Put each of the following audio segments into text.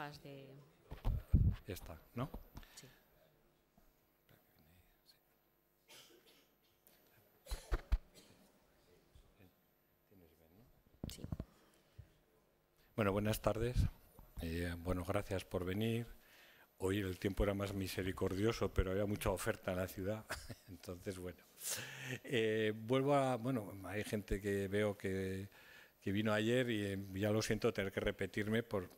gafas de... Ya está, ¿no? Sí. Sí. Bueno, buenas tardes. Bueno, gracias por venir. Hoy el tiempo era más misericordioso, pero había mucha oferta en la ciudad. Entonces, bueno. Vuelvo a... Bueno, hay gente que veo que vino ayer y ya lo siento tener que repetirme por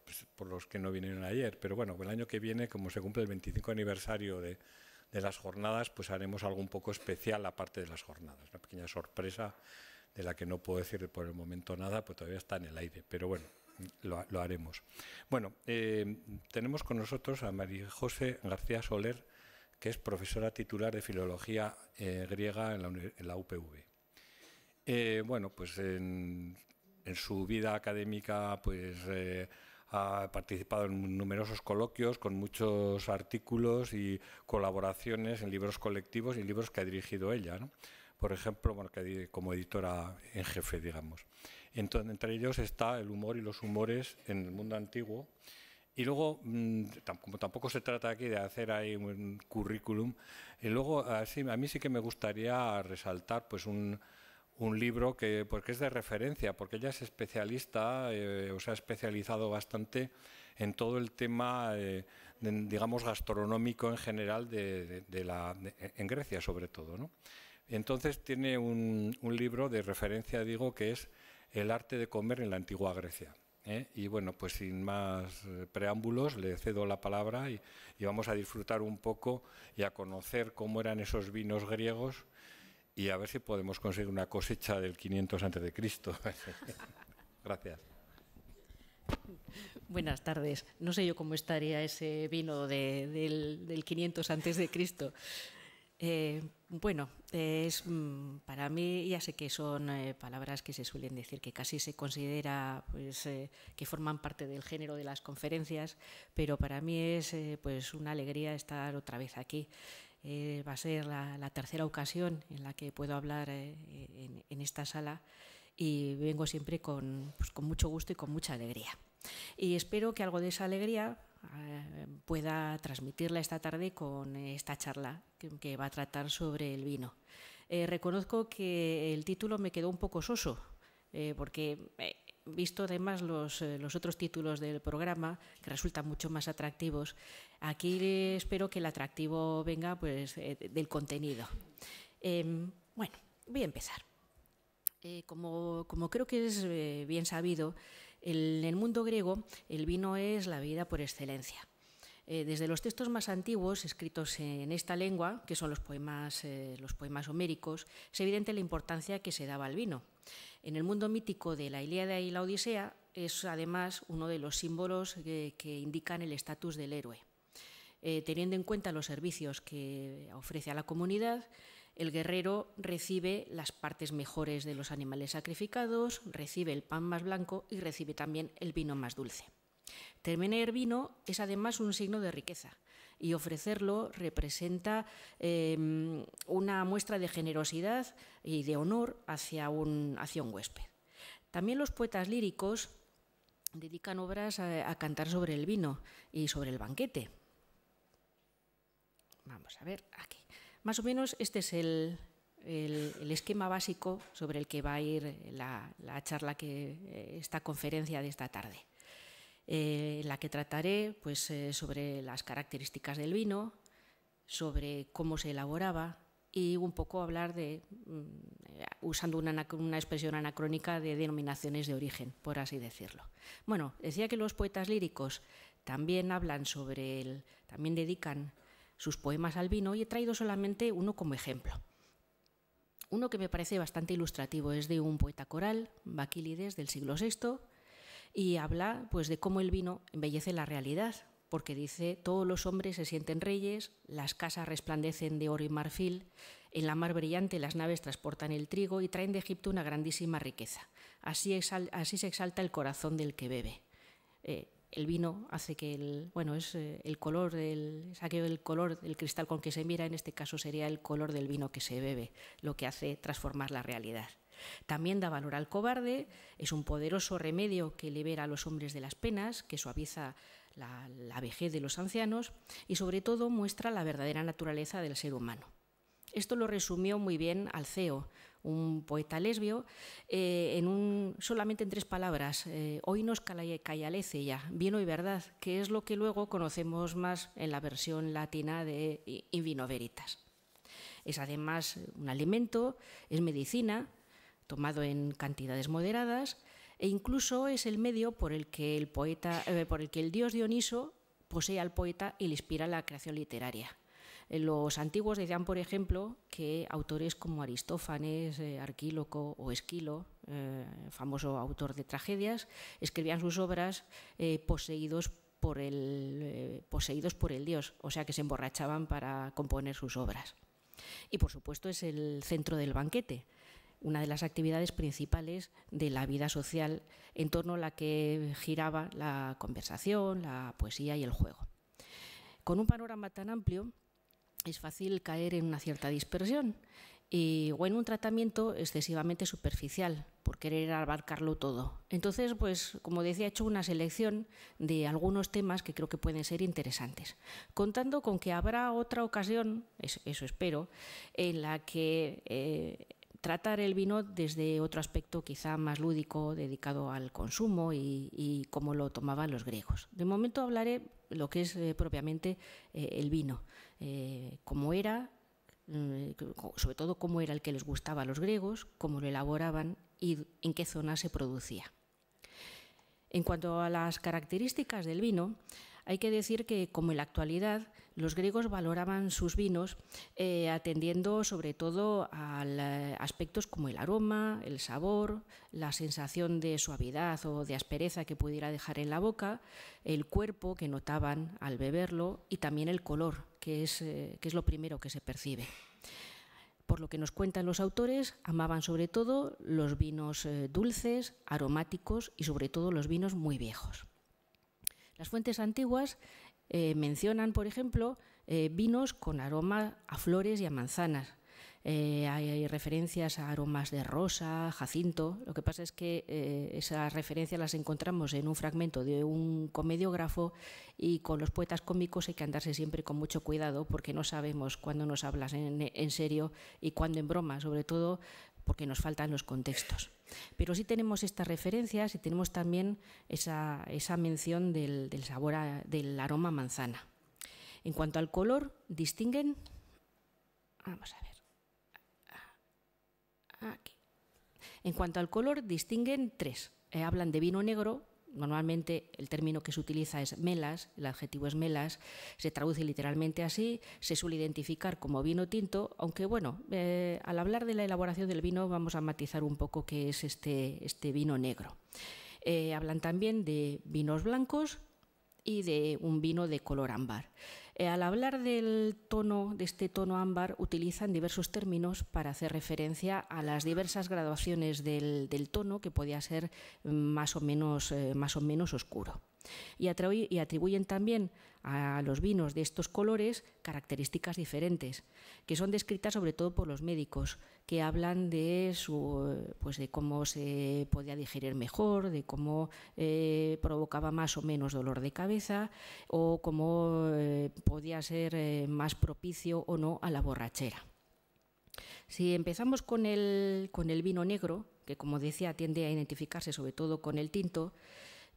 los que no vinieron ayer. Pero bueno, el año que viene, como se cumple el 25 aniversario de las jornadas, pues haremos algo un poco especial aparte de las jornadas. Una pequeña sorpresa de la que no puedo decir por el momento nada, pues todavía está en el aire. Pero bueno, lo haremos. Bueno, tenemos con nosotros a María José García Soler, que es profesora titular de Filología griega en la UPV. Bueno, pues en su vida académica pues ha participado en numerosos coloquios, con muchos artículos y colaboraciones en libros colectivos y libros que ha dirigido ella, ¿no? Por ejemplo, bueno, como editora en jefe, digamos. Entonces, entre ellos está El humor y los humores en el mundo antiguo. Y luego, como tampoco se trata aquí de hacer ahí un currículum, y luego a mí sí que me gustaría resaltar pues un libro porque es de referencia, porque ella es especialista, o se ha especializado bastante en todo el tema, digamos, gastronómico en general en Grecia, sobre todo, ¿no? Entonces tiene un libro de referencia, digo, que es El arte de comer en la antigua Grecia. Y bueno, pues sin más preámbulos le cedo la palabra y vamos a disfrutar un poco y a conocer cómo eran esos vinos griegos y a ver si podemos conseguir una cosecha del 500 a.C. Gracias. Buenas tardes. No sé yo cómo estaría ese vino del 500 a.C. Bueno, para mí, ya sé que son palabras que se suelen decir, que casi se considera pues, que forman parte del género de las conferencias, pero para mí es pues una alegría estar otra vez aquí. Va a ser la tercera ocasión en la que puedo hablar en esta sala y vengo siempre con mucho gusto y con mucha alegría. Y espero que algo de esa alegría pueda transmitirla esta tarde con esta charla que va a tratar sobre el vino. Reconozco que el título me quedó un poco soso, porque visto además los otros títulos del programa, que resultan mucho más atractivos, aquí espero que el atractivo venga pues, del contenido. Bueno, voy a empezar. Como creo que es bien sabido, en el mundo griego el vino es la bebida por excelencia. Desde los textos más antiguos, escritos en esta lengua, que son los poemas homéricos, es evidente la importancia que se daba al vino. En el mundo mítico de la Ilíada y la Odisea es además uno de los símbolos que indican el estatus del héroe. Teniendo en cuenta los servicios que ofrece a la comunidad, el guerrero recibe las partes mejores de los animales sacrificados, recibe el pan más blanco y recibe también el vino más dulce. Tener vino es además un signo de riqueza y ofrecerlo representa una muestra de generosidad y de honor hacia un huésped. También los poetas líricos dedican obras a cantar sobre el vino y sobre el banquete. Vamos a ver aquí. Más o menos este es el esquema básico sobre el que va a ir la charla, esta conferencia de esta tarde. La que trataré pues, sobre las características del vino, sobre cómo se elaboraba y un poco hablar usando una expresión anacrónica de denominaciones de origen, por así decirlo. Bueno, decía que los poetas líricos también hablan también dedican sus poemas al vino y he traído solamente uno como ejemplo. Uno que me parece bastante ilustrativo es de un poeta coral, Baquílides, del siglo VI, y habla pues, de cómo el vino embellece la realidad, porque dice: todos los hombres se sienten reyes, las casas resplandecen de oro y marfil, en la mar brillante las naves transportan el trigo y traen de Egipto una grandísima riqueza. Así se exalta el corazón del que bebe. El vino hace que el color del cristal con que se mira, en este caso sería el color del vino que se bebe, lo que hace transformar la realidad. También da valor al cobarde, es un poderoso remedio que libera a los hombres de las penas, que suaviza la vejez de los ancianos y sobre todo muestra la verdadera naturaleza del ser humano. Esto lo resumió muy bien Alceo, un poeta lesbio, solamente en 3 palabras: oinos callalece ya, vino y verdad, que es lo que luego conocemos más en la versión latina de In vino veritas. Es además un alimento, es medicina, tomado en cantidades moderadas, e incluso es el medio por el que el dios Dioniso posee al poeta y le inspira la creación literaria. Los antiguos decían, por ejemplo, que autores como Aristófanes, Arquíloco o Esquilo, famoso autor de tragedias, escribían sus obras poseídos por el dios, o sea que se emborrachaban para componer sus obras. Y por supuesto es el centro del banquete, una de las actividades principales de la vida social en torno a la que giraba la conversación, la poesía y el juego. Con un panorama tan amplio es fácil caer en una cierta dispersión o en un tratamiento excesivamente superficial por querer abarcarlo todo. Entonces, pues, como decía, he hecho una selección de algunos temas que creo que pueden ser interesantes, contando con que habrá otra ocasión, eso espero, en la que tratar el vino desde otro aspecto quizá más lúdico, dedicado al consumo y cómo lo tomaban los griegos. De momento hablaré lo que es propiamente el vino, cómo era, sobre todo cómo era el que les gustaba a los griegos, cómo lo elaboraban y en qué zona se producía. En cuanto a las características del vino, hay que decir que, como en la actualidad, los griegos valoraban sus vinos atendiendo sobre todo a aspectos como el aroma, el sabor, la sensación de suavidad o de aspereza que pudiera dejar en la boca, el cuerpo que notaban al beberlo y también el color, que es lo primero que se percibe. Por lo que nos cuentan los autores, amaban sobre todo los vinos dulces, aromáticos y sobre todo los vinos muy viejos. Las fuentes antiguas mencionan, por ejemplo, vinos con aroma a flores y a manzanas. Hay referencias a aromas de rosa, jacinto. Lo que pasa es que esas referencias las encontramos en un fragmento de un comediógrafo y con los poetas cómicos hay que andarse siempre con mucho cuidado porque no sabemos cuándo nos hablas en serio y cuándo en broma, sobre todo porque nos faltan los contextos. Pero sí tenemos estas referencias y tenemos también esa mención del sabor, del aroma manzana. En cuanto al color, distinguen... Vamos a ver. Aquí. En cuanto al color, distinguen 3. Hablan de vino negro. Normalmente el término que se utiliza es melas, el adjetivo es melas, se traduce literalmente así, se suele identificar como vino tinto, aunque bueno, al hablar de la elaboración del vino vamos a matizar un poco qué es este vino negro. Hablan también de vinos blancos y de un vino de color ámbar. Al hablar de este tono ámbar, utilizan diversos términos para hacer referencia a las diversas graduaciones del tono, que podía ser más o menos oscuro. Y atribuyen también a los vinos de estos colores características diferentes, que son descritas sobre todo por los médicos, que hablan de cómo se podía digerir mejor, de cómo provocaba más o menos dolor de cabeza o cómo podía ser más propicio o no a la borrachera. Si empezamos con el vino negro, que como decía tiende a identificarse sobre todo con el tinto,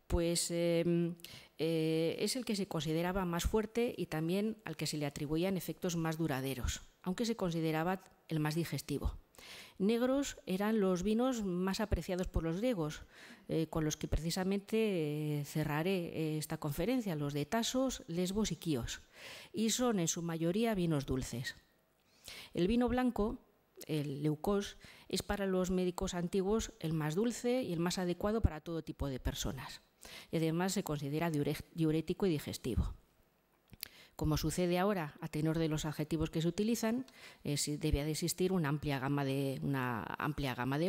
pues es el que se consideraba más fuerte y también al que se le atribuían efectos más duraderos, aunque se consideraba el más digestivo. Negros eran los vinos más apreciados por los griegos, con los que precisamente cerraré esta conferencia, los de Tasos, Lesbos y Quíos, y son en su mayoría vinos dulces. El vino blanco, el leucós, es para los médicos antiguos el más dulce y el más adecuado para todo tipo de personas. Y además se considera diurético y digestivo. Como sucede ahora, a tenor de los adjetivos que se utilizan, debía de existir una amplia gama de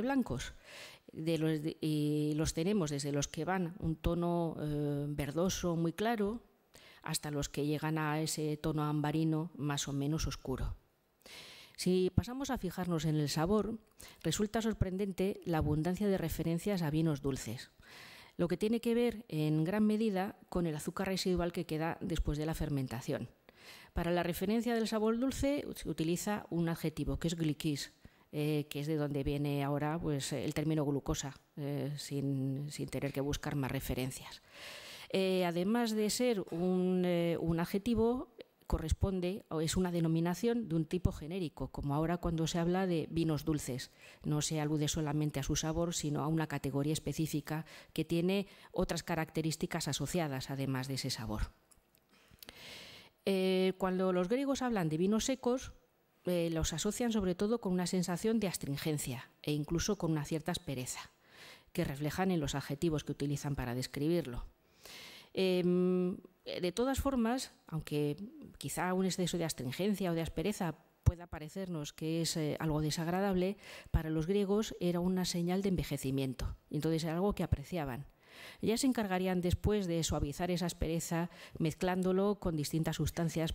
blancos. Y los tenemos desde los que van un tono verdoso muy claro hasta los que llegan a ese tono ambarino más o menos oscuro. Si pasamos a fijarnos en el sabor, resulta sorprendente la abundancia de referencias a vinos dulces. lo que tiene que ver en gran medida con el azúcar residual que queda después de la fermentación. Para la referencia del sabor dulce se utiliza un adjetivo que es glikis, que es de donde viene ahora pues, el término glucosa, sin tener que buscar más referencias. Además de ser un adjetivo, corresponde o es una denominación de un tipo genérico, como ahora cuando se habla de vinos dulces. No se alude solamente a su sabor, sino a una categoría específica que tiene otras características asociadas, además de ese sabor. Cuando los griegos hablan de vinos secos, los asocian sobre todo con una sensación de astringencia e incluso con una cierta aspereza, que reflejan en los adjetivos que utilizan para describirlo. De todas formas, aunque quizá un exceso de astringencia o de aspereza pueda parecernos que es algo desagradable, para los griegos era una señal de envejecimiento, y entonces era algo que apreciaban. Ya se encargarían después de suavizar esa aspereza mezclándolo con distintas sustancias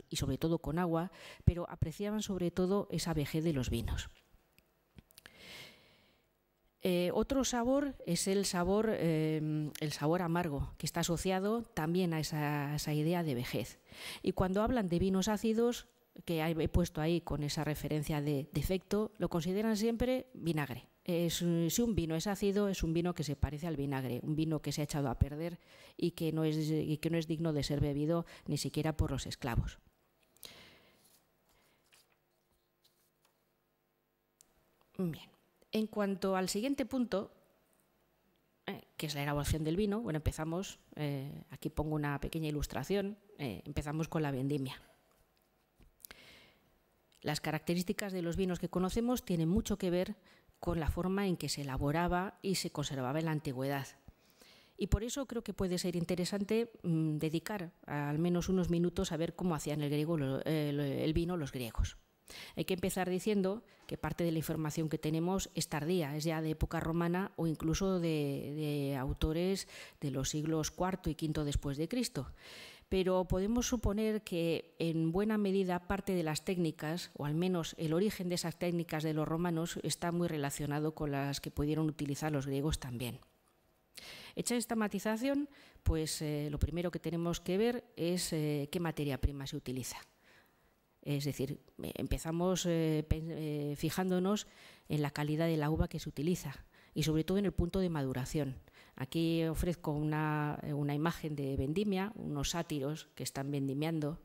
y sobre todo con agua, pero apreciaban sobre todo esa vejez de los vinos. Otro sabor es el sabor amargo, que está asociado también a esa idea de vejez. Y cuando hablan de vinos ácidos, que he puesto ahí con esa referencia de defecto, lo consideran siempre vinagre. Si un vino es ácido, es un vino que se parece al vinagre, un vino que se ha echado a perder y que no es digno de ser bebido ni siquiera por los esclavos. Bien. En cuanto al siguiente punto, que es la elaboración del vino, bueno, empezamos, aquí pongo una pequeña ilustración, empezamos con la vendimia. Las características de los vinos que conocemos tienen mucho que ver con la forma en que se elaboraba y se conservaba en la antigüedad. Y por eso creo que puede ser interesante dedicar al menos unos minutos a ver cómo hacían el vino los griegos. Hay que empezar diciendo que parte de la información que tenemos es tardía, es ya de época romana o incluso de autores de los siglos IV y V después de Cristo. Pero podemos suponer que en buena medida parte de las técnicas, o al menos el origen de esas técnicas de los romanos, está muy relacionado con las que pudieron utilizar los griegos también. Hecha esta matización, pues lo primero que tenemos que ver es qué materia prima se utiliza. Es decir, empezamos fijándonos en la calidad de la uva que se utiliza y sobre todo en el punto de maduración. Aquí ofrezco una imagen de vendimia, unos sátiros que están vendimiando.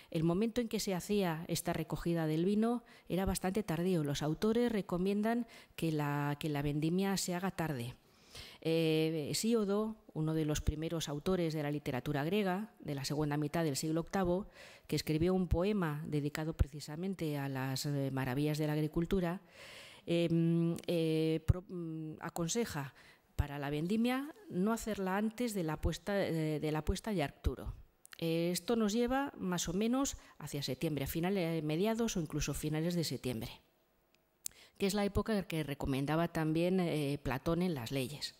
El momento en que se hacía esta recogida del vino era bastante tardío. Los autores recomiendan que la vendimia se haga tarde. Hesíodo, uno de los primeros autores de la literatura griega de la segunda mitad del siglo VIII, que escribió un poema dedicado precisamente a las maravillas de la agricultura, aconseja para la vendimia no hacerla antes de la puesta de Arcturo. Esto nos lleva más o menos hacia septiembre, a mediados o incluso finales de septiembre, que es la época que recomendaba también Platón en las leyes.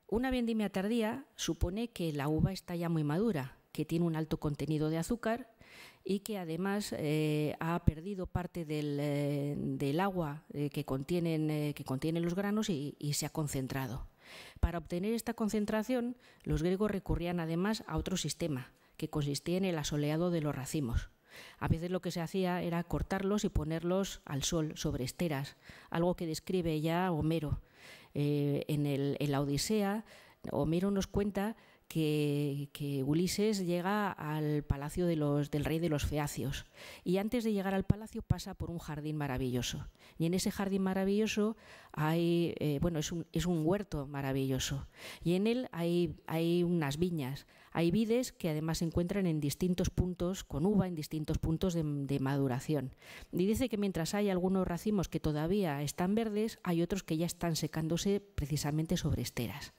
Una vendimia tardía supone que la uva está ya muy madura, que tiene un alto contenido de azúcar y que además ha perdido parte del agua que contienen los granos y se ha concentrado. Para obtener esta concentración, los griegos recurrían además a otro sistema, que consistía en el asoleado de los racimos. A veces lo que se hacía era cortarlos y ponerlos al sol sobre esteras, algo que describe ya Homero. En la Odisea, Homero nos cuenta que Ulises llega al palacio del rey de los Feacios y antes de llegar al palacio pasa por un jardín maravilloso. Y en ese jardín maravilloso hay, es un huerto maravilloso y en él hay unas viñas. Hay vides que además se encuentran en distintos puntos, con uva en distintos puntos de maduración. Y dice que mientras hay algunos racimos que todavía están verdes, hay otros que ya están secándose precisamente sobre esteras.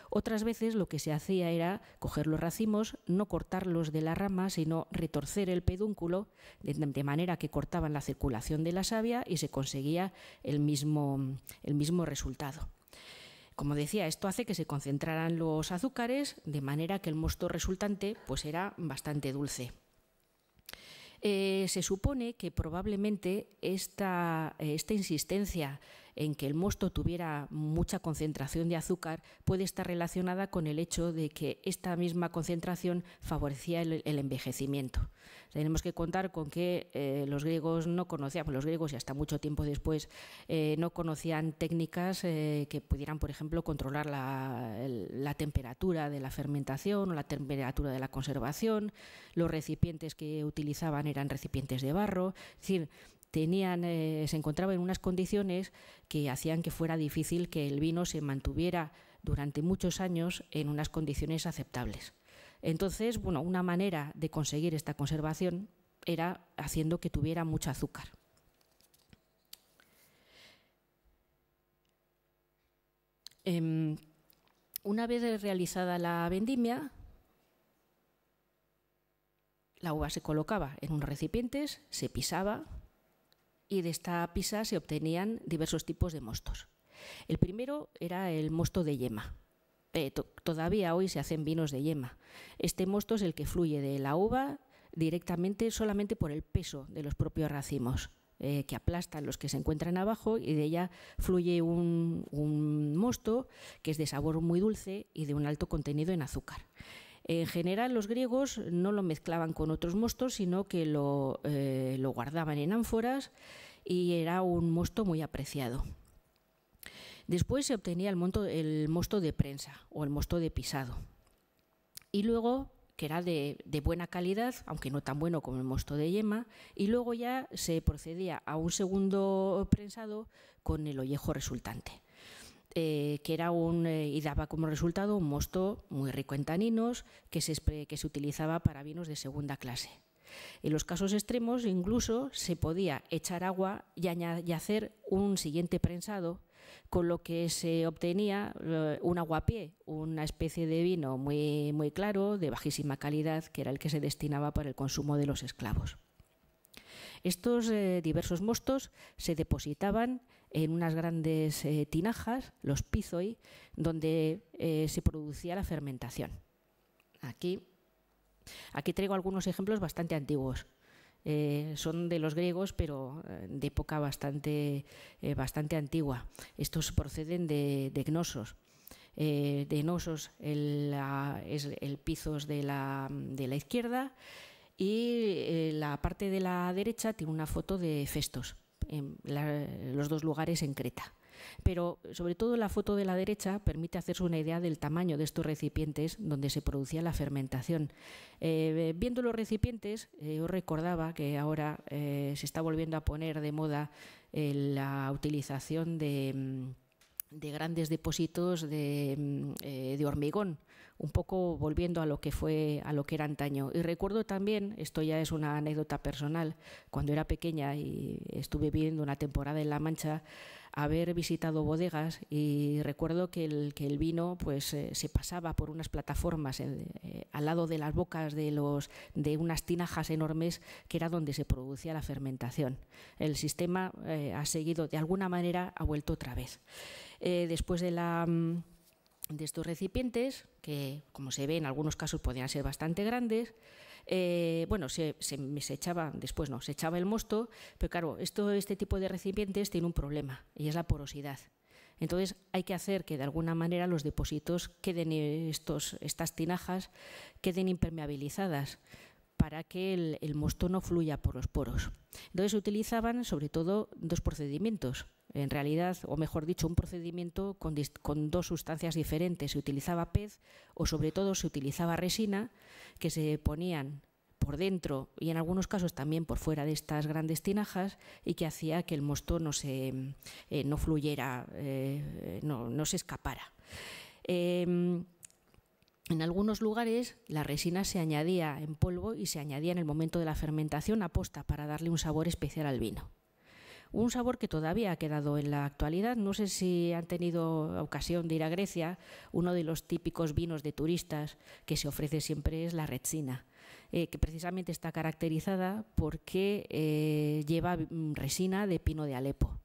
Otras veces lo que se hacía era coger los racimos, no cortarlos de la rama, sino retorcer el pedúnculo de manera que cortaban la circulación de la savia y se conseguía el mismo resultado. Como decía, esto hace que se concentraran los azúcares de manera que el mosto resultante pues era bastante dulce. Se supone que probablemente esta insistencia en que el mosto tuviera mucha concentración de azúcar puede estar relacionada con el hecho de que esta misma concentración favorecía el envejecimiento. Tenemos que contar con que los griegos no conocían, los griegos y hasta mucho tiempo después no conocían técnicas que pudieran, por ejemplo, controlar la temperatura de la fermentación o la temperatura de la conservación. Los recipientes que utilizaban eran recipientes de barro, es decir, se encontraban en unas condiciones que hacían que fuera difícil que el vino se mantuviera durante muchos años en unas condiciones aceptables. Entonces, bueno, una manera de conseguir esta conservación era haciendo que tuviera mucho azúcar. Una vez realizada la vendimia, la uva se colocaba en unos recipientes, se pisaba y de esta pisa se obtenían diversos tipos de mostos. El primero era el mosto de yema. Todavía hoy se hacen vinos de yema. Este mosto es el que fluye de la uva directamente solamente por el peso de los propios racimos, que aplastan los que se encuentran abajo, y de ella fluye un mosto que es de sabor muy dulce y de un alto contenido en azúcar. En general, los griegos no lo mezclaban con otros mostos, sino que lo guardaban en ánforas y era un mosto muy apreciado. Después se obtenía el mosto de prensa o el mosto de pisado. Y luego, que era de buena calidad, aunque no tan bueno como el mosto de yema, y luego ya se procedía a un segundo prensado con el ollejo resultante, que era y daba como resultado un mosto muy rico en taninos que se utilizaba para vinos de segunda clase. En los casos extremos incluso se podía echar agua y hacer un siguiente prensado, con lo que se obtenía un aguapié, una especie de vino muy, muy claro, de bajísima calidad, que era el que se destinaba para el consumo de los esclavos. Estos diversos mostos se depositaban en unas grandes tinajas, los pizoi, donde se producía la fermentación. Aquí traigo algunos ejemplos bastante antiguos. Son de los griegos, pero de época bastante antigua. Estos proceden de Gnosos. De Gnosos es el pizos de la izquierda, y la parte de la derecha tiene una foto de Festos, en los dos lugares en Creta. Pero sobre todo la foto de la derecha permite hacerse una idea del tamaño de estos recipientes donde se producía la fermentación. Viendo los recipientes, os recordaba que ahora se está volviendo a poner de moda la utilización de grandes depósitos de hormigón, un poco volviendo a lo que era antaño. Y recuerdo también, esto ya es una anécdota personal, cuando era pequeña y estuve viviendo una temporada en La Mancha, haber visitado bodegas, y recuerdo que el vino pues se pasaba por unas plataformas al lado de las bocas de unas tinajas enormes, que era donde se producía la fermentación. El sistema ha seguido, de alguna manera ha vuelto otra vez. Después de estos recipientes, que como se ve en algunos casos podían ser bastante grandes, se echaba el mosto, pero claro, este tipo de recipientes tiene un problema, y es la porosidad. Entonces hay que hacer que de alguna manera los depósitos queden, estas tinajas queden impermeabilizadas, para que el mosto no fluya por los poros. Entonces se utilizaban sobre todo dos procedimientos. En realidad, o mejor dicho, un procedimiento con dos sustancias diferentes. Se utilizaba pez, o sobre todo se utilizaba resina, que se ponían por dentro y en algunos casos también por fuera de estas grandes tinajas, y que hacía que el mosto no fluyera, no se escapara. En algunos lugares la resina se añadía en polvo y se añadía en el momento de la fermentación aposta para darle un sabor especial al vino. Un sabor que todavía ha quedado en la actualidad. No sé si han tenido ocasión de ir a Grecia. Uno de los típicos vinos de turistas que se ofrece siempre es la retsina, que precisamente está caracterizada porque lleva resina de pino de Alepo.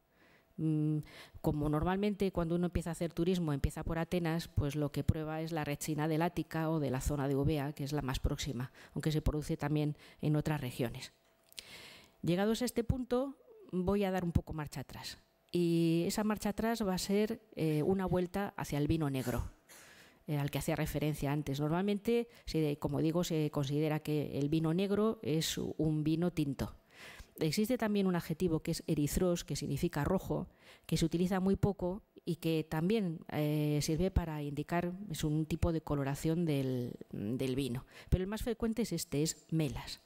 Como normalmente cuando uno empieza a hacer turismo empieza por Atenas, pues lo que prueba es la retsina del Ática o de la zona de Eubea, que es la más próxima, aunque se produce también en otras regiones. Llegados a este punto, voy a dar un poco marcha atrás. y esa marcha atrás va a ser una vuelta hacia el vino negro, al que hacía referencia antes. Normalmente, como digo, se considera que el vino negro es un vino tinto. Existe también un adjetivo que es erizros, que significa rojo, que se utiliza muy poco y que también sirve para indicar, es un tipo de coloración del vino. Pero el más frecuente es es melas.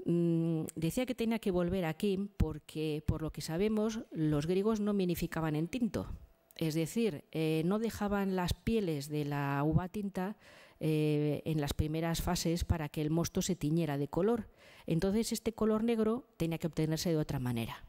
Decía que tenía que volver aquí porque, por lo que sabemos, los griegos no vinificaban en tinto. Es decir, no dejaban las pieles de la uva tinta en las primeras fases para que el mosto se tiñera de color. Entonces este color negro tenía que obtenerse de otra manera.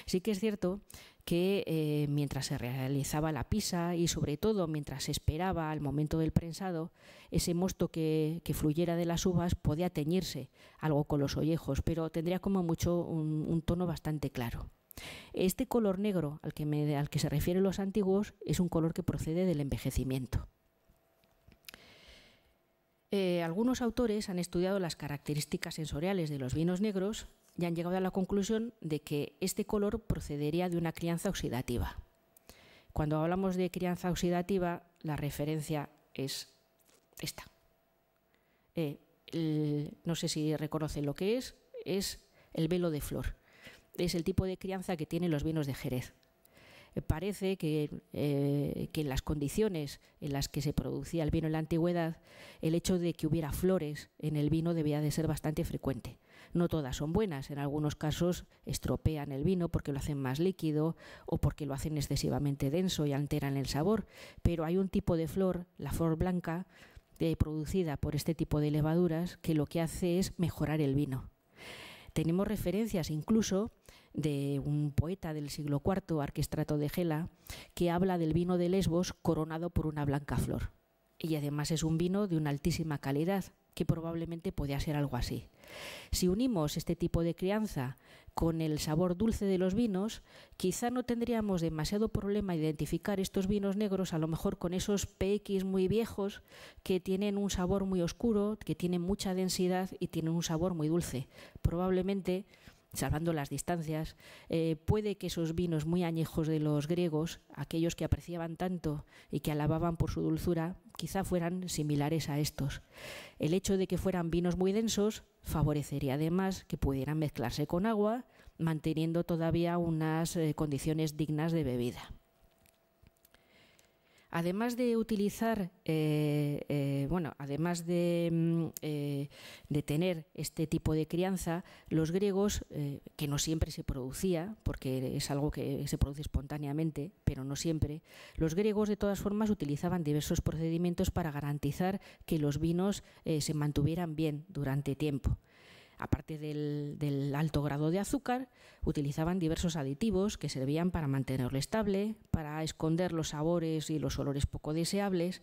Sí que es cierto que mientras se realizaba la pisa y sobre todo mientras se esperaba al momento del prensado, ese mosto que fluyera de las uvas podía teñirse algo con los ollejos, pero tendría como mucho un tono bastante claro. Este color negro al que se refieren los antiguos es un color que procede del envejecimiento. Algunos autores han estudiado las características sensoriales de los vinos negros y han llegado a la conclusión de que este color procedería de una crianza oxidativa. Cuando hablamos de crianza oxidativa, la referencia es esta. No sé si reconocen lo que es el velo de flor. Es el tipo de crianza que tienen los vinos de Jerez. Parece que en las condiciones en las que se producía el vino en la antigüedad, el hecho de que hubiera flores en el vino debía de ser bastante frecuente. No todas son buenas, en algunos casos estropean el vino porque lo hacen más líquido o porque lo hacen excesivamente denso y alteran el sabor, pero hay un tipo de flor, la flor blanca, producida por este tipo de levaduras, que lo que hace es mejorar el vino. Tenemos referencias incluso de un poeta del siglo IV, Arquistrato de Gela, que habla del vino de Lesbos coronado por una blanca flor. Y además es un vino de una altísima calidad, que probablemente podía ser algo así. Si unimos este tipo de crianza con el sabor dulce de los vinos, quizá no tendríamos demasiado problema identificar estos vinos negros, a lo mejor con esos PX muy viejos que tienen un sabor muy oscuro, que tienen mucha densidad y tienen un sabor muy dulce. Probablemente, salvando las distancias, puede que esos vinos muy añejos de los griegos, aquellos que apreciaban tanto y que alababan por su dulzura, quizá fueran similares a estos. El hecho de que fueran vinos muy densos favorecería además que pudieran mezclarse con agua, manteniendo todavía unas condiciones dignas de bebida. Además de utilizar, además de tener este tipo de crianza, los griegos, que no siempre se producía, porque es algo que se produce espontáneamente, pero no siempre, los griegos de todas formas utilizaban diversos procedimientos para garantizar que los vinos se mantuvieran bien durante tiempo. Aparte del alto grado de azúcar, utilizaban diversos aditivos que servían para mantenerlo estable, para esconder los sabores y los olores poco deseables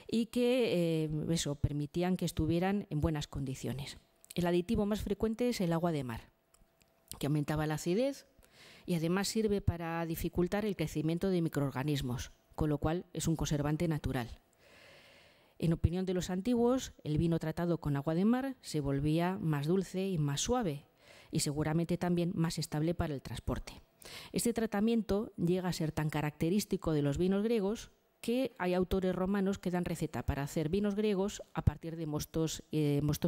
y que permitían que estuvieran en buenas condiciones. El aditivo más frecuente es el agua de mar, que aumentaba la acidez y además sirve para dificultar el crecimiento de microorganismos, con lo cual es un conservante natural. En opinión de los antiguos, el vino tratado con agua de mar se volvía más dulce y más suave y seguramente también más estable para el transporte. Este tratamiento llega a ser tan característico de los vinos griegos que hay autores romanos que dan receta para hacer vinos griegos a partir de mostos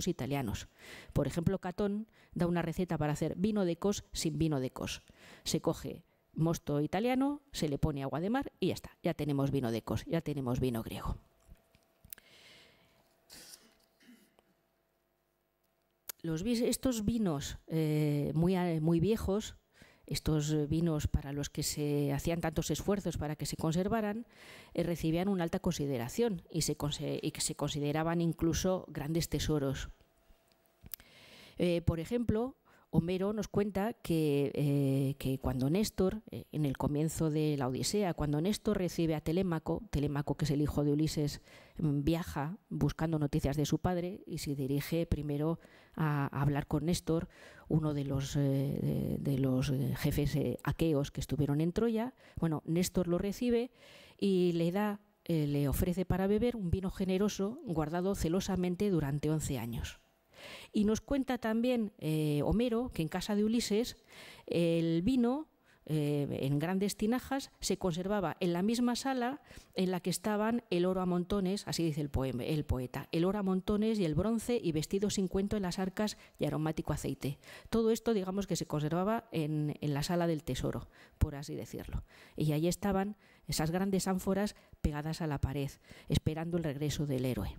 italianos. Por ejemplo, Catón da una receta para hacer vino de Cos sin vino de Cos. Se coge mosto italiano, se le pone agua de mar y ya está. Ya tenemos vino de Cos, ya tenemos vino griego. Estos vinos muy viejos, estos vinos para los que se hacían tantos esfuerzos para que se conservaran, recibían una alta consideración y que se consideraban incluso grandes tesoros. Por ejemplo, Homero nos cuenta que cuando Néstor, en el comienzo de la Odisea, cuando Néstor recibe a Telémaco, que es el hijo de Ulises, viaja buscando noticias de su padre y se dirige primero a hablar con Néstor, uno de los jefes aqueos que estuvieron en Troya. Bueno, Néstor lo recibe y le ofrece para beber un vino generoso guardado celosamente durante 11 años. Y nos cuenta también Homero que en casa de Ulises el vino en grandes tinajas, se conservaba en la misma sala en la que estaban el oro a montones, así dice el poeta, el oro a montones y el bronce y vestido sin cuento en las arcas y aromático aceite. Todo esto, digamos, que se conservaba en la sala del tesoro, por así decirlo. Y allí estaban esas grandes ánforas pegadas a la pared, esperando el regreso del héroe.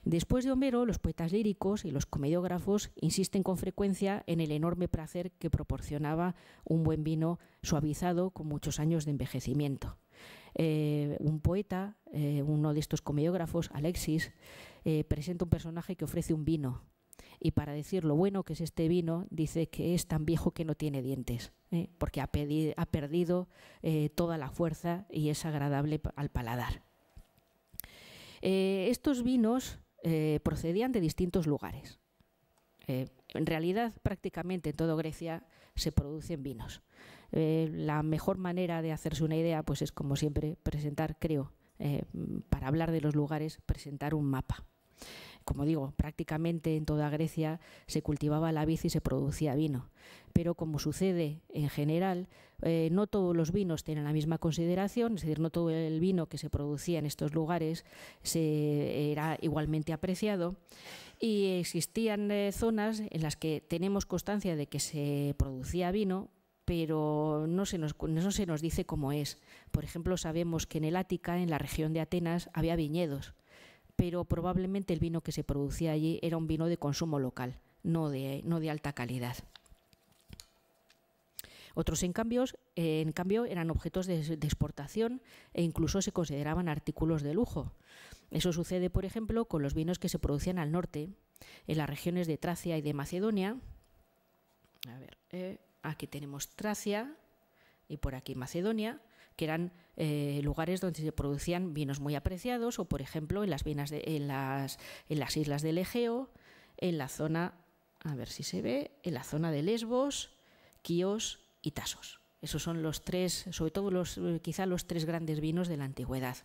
Después de Homero, los poetas líricos y los comediógrafos insisten con frecuencia en el enorme placer que proporcionaba un buen vino suavizado con muchos años de envejecimiento. Un poeta, uno de estos comediógrafos, Alexis, presenta un personaje que ofrece un vino y para decir lo bueno que es este vino dice que es tan viejo que no tiene dientes, porque ha perdido toda la fuerza y es agradable al paladar. Estos vinos procedían de distintos lugares. En realidad, prácticamente en toda Grecia se producen vinos. La mejor manera de hacerse una idea, pues es como siempre presentar, creo, para hablar de los lugares, presentar un mapa. Como digo, prácticamente en toda Grecia se cultivaba la vid y se producía vino. Pero como sucede en general, no todos los vinos tienen la misma consideración, es decir, no todo el vino que se producía en estos lugares era igualmente apreciado. Y existían zonas en las que tenemos constancia de que se producía vino, pero no se nos dice cómo es. Por ejemplo, sabemos que en el Ática, en la región de Atenas, había viñedos, pero probablemente el vino que se producía allí era un vino de consumo local, no de alta calidad. Otros, en cambio, eran objetos de exportación e incluso se consideraban artículos de lujo. Eso sucede, por ejemplo, con los vinos que se producían al norte, en las regiones de Tracia y de Macedonia. A ver, aquí tenemos Tracia y por aquí Macedonia, que eran lugares donde se producían vinos muy apreciados, o por ejemplo en las islas del Egeo, en la zona, a ver si se ve, en la zona de Lesbos, Quíos y Tasos. Esos son los tres, sobre todo quizá los tres grandes vinos de la antigüedad.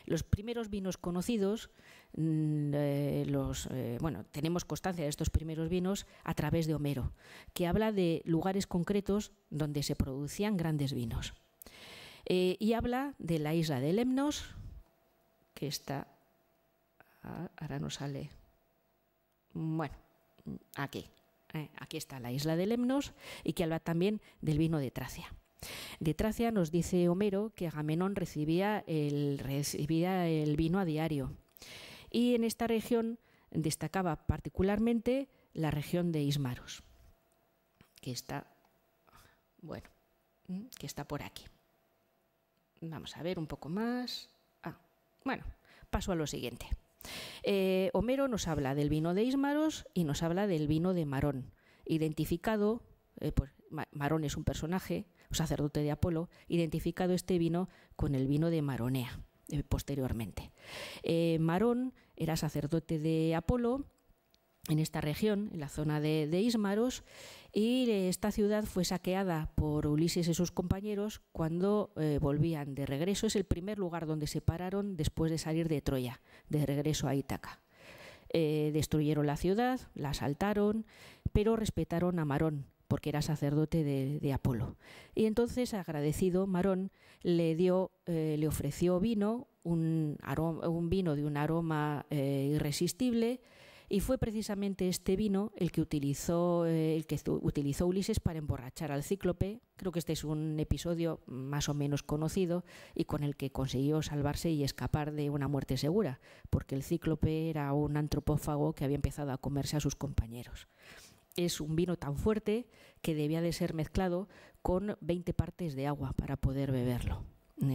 Los primeros vinos conocidos, tenemos constancia de estos primeros vinos a través de Homero, que habla de lugares concretos donde se producían grandes vinos. Y habla de la isla de Lemnos, que está, ahora no sale, bueno, aquí está la isla de Lemnos, y que habla también del vino de Tracia. De Tracia nos dice Homero que Agamenón recibía el vino a diario, y en esta región destacaba particularmente la región de Ismaros, que está, que está por aquí. Vamos a ver un poco más. Paso a lo siguiente. Homero nos habla del vino de Ismaros y nos habla del vino de Marón, identificado, Marón es un personaje, un sacerdote de Apolo, identificado este vino con el vino de Maronea posteriormente. Marón era sacerdote de Apolo en esta región, en la zona de Ismaros, y esta ciudad fue saqueada por Ulises y sus compañeros cuando volvían de regreso. Es el primer lugar donde se pararon después de salir de Troya, de regreso a Ítaca. Destruyeron la ciudad, la asaltaron, pero respetaron a Marón, porque era sacerdote de Apolo. Y entonces, agradecido, Marón le ofreció vino, un vino de un aroma irresistible, y fue precisamente este vino el que utilizó Ulises para emborrachar al Cíclope. Creo que este es un episodio más o menos conocido y con el que consiguió salvarse y escapar de una muerte segura, porque el Cíclope era un antropófago que había empezado a comerse a sus compañeros. Es un vino tan fuerte que debía de ser mezclado con 20 partes de agua para poder beberlo.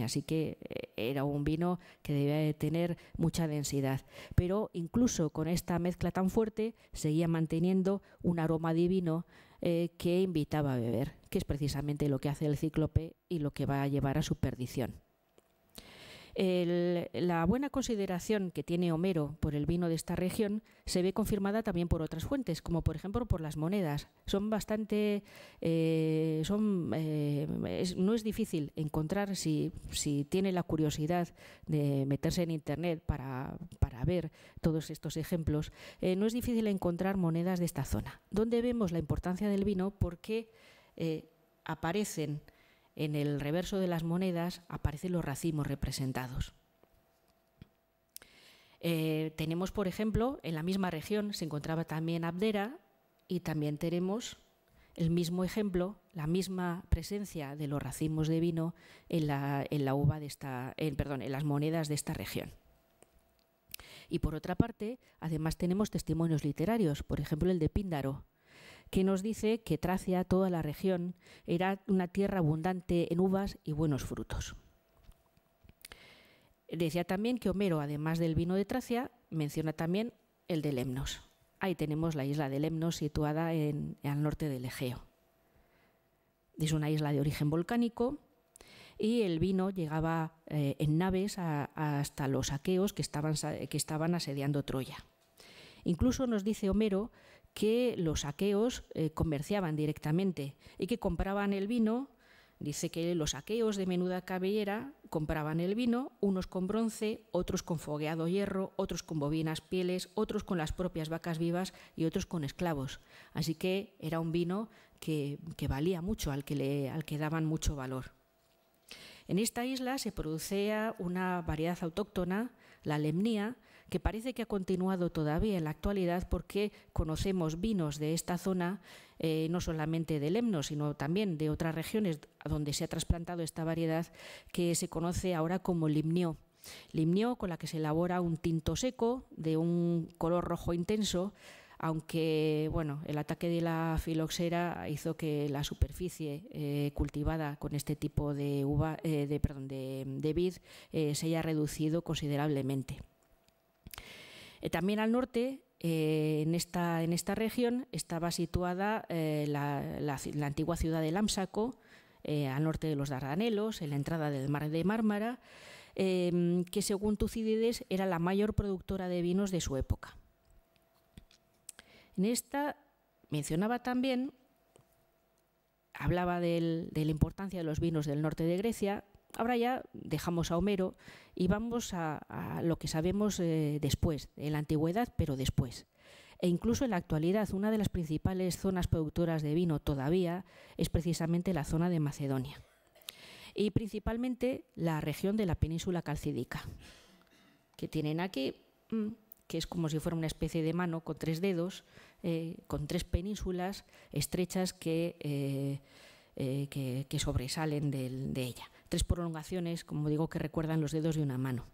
Así que era un vino que debía de tener mucha densidad. Pero incluso con esta mezcla tan fuerte seguía manteniendo un aroma divino que invitaba a beber, que es precisamente lo que hace el Cíclope y lo que va a llevar a su perdición. La buena consideración que tiene Homero por el vino de esta región se ve confirmada también por otras fuentes, como por ejemplo por las monedas. No es difícil encontrar, si tiene la curiosidad de meterse en internet para ver todos estos ejemplos, no es difícil encontrar monedas de esta zona, donde vemos la importancia del vino porque aparecen en el reverso de las monedas, aparecen los racimos representados. Tenemos, por ejemplo, en la misma región se encontraba también Abdera, y también tenemos el mismo ejemplo, la misma presencia de los racimos de vino en las monedas de esta región. Y por otra parte, además tenemos testimonios literarios, por ejemplo el de Píndaro, que nos dice que Tracia, toda la región, era una tierra abundante en uvas y buenos frutos. Decía también que Homero, además del vino de Tracia, menciona también el de Lemnos. Ahí tenemos la isla de Lemnos, situada al norte del Egeo. Es una isla de origen volcánico y el vino llegaba en naves hasta los aqueos que estaban asediando Troya. Incluso nos dice Homero que los aqueos comerciaban directamente y que compraban el vino. Dice que los aqueos de menuda cabellera compraban el vino, unos con bronce, otros con fogueado hierro, otros con bovinas pieles, otros con las propias vacas vivas y otros con esclavos. Así que era un vino que valía mucho, al que daban mucho valor. En esta isla se producía una variedad autóctona, la lemnia, que parece que ha continuado todavía en la actualidad, porque conocemos vinos de esta zona, no solamente de Lemnos, sino también de otras regiones donde se ha trasplantado esta variedad, que se conoce ahora como limnió. Limnió, con la que se elabora un tinto seco de un color rojo intenso, aunque bueno, el ataque de la filoxera hizo que la superficie cultivada con este tipo de vid se haya reducido considerablemente. También al norte, en esta región, estaba situada la antigua ciudad de Lámsaco, al norte de los Dardanelos, en la entrada del mar de Mármara, que según Tucídides era la mayor productora de vinos de su época. En esta mencionaba también, hablaba de la importancia de los vinos del norte de Grecia. Ahora ya dejamos a Homero y vamos a lo que sabemos después, en la antigüedad, pero después. E incluso en la actualidad, una de las principales zonas productoras de vino todavía es precisamente la zona de Macedonia. Y principalmente la región de la península calcídica, que tienen aquí, que es como si fuera una especie de mano con 3 dedos, con 3 penínsulas estrechas que sobresalen de ella. 3 prolongaciones, como digo, que recuerdan los dedos de una mano.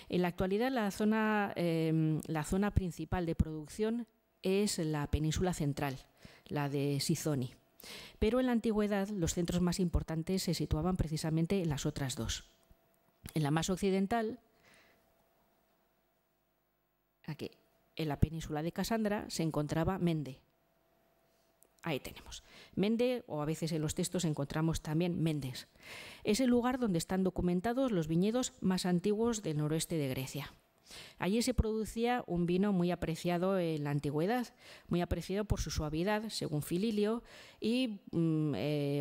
En la actualidad la zona principal de producción es la península central, la de Siconi. Pero en la antigüedad los centros más importantes se situaban precisamente en las otras 2. En la más occidental, aquí, en la península de Casandra, se encontraba Mende. Ahí tenemos. Mende, o a veces en los textos encontramos también Mendes. Es el lugar donde están documentados los viñedos más antiguos del noroeste de Grecia. Allí se producía un vino muy apreciado en la antigüedad, muy apreciado por su suavidad, según Fililio, y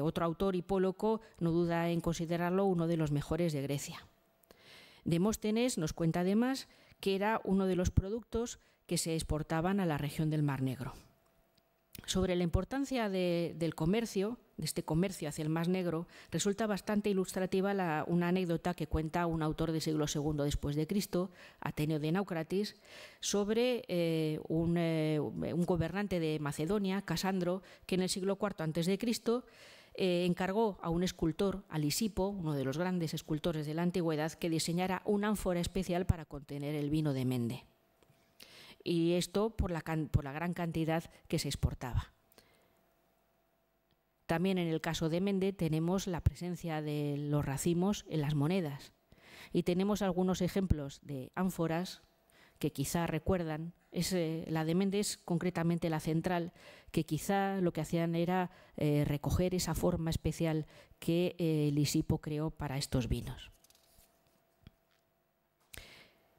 otro autor, Hipóloco, no duda en considerarlo uno de los mejores de Grecia. Demóstenes nos cuenta además que era uno de los productos que se exportaban a la región del Mar Negro. Sobre la importancia del comercio, de este comercio hacia el Mar Negro, resulta bastante ilustrativa una anécdota que cuenta un autor del siglo II después de Cristo, Ateneo de Naucratis, sobre un gobernante de Macedonia, Casandro, que en el siglo IV a.C. Encargó a un escultor, a Lisipo, uno de los grandes escultores de la antigüedad, que diseñara una ánfora especial para contener el vino de Mende. Y esto por la gran cantidad que se exportaba. También en el caso de Mende tenemos la presencia de los racimos en las monedas. Y tenemos algunos ejemplos de ánforas que quizá recuerdan. La de Mende es concretamente la central, que quizá lo que hacían era recoger esa forma especial que Lisipo creó para estos vinos.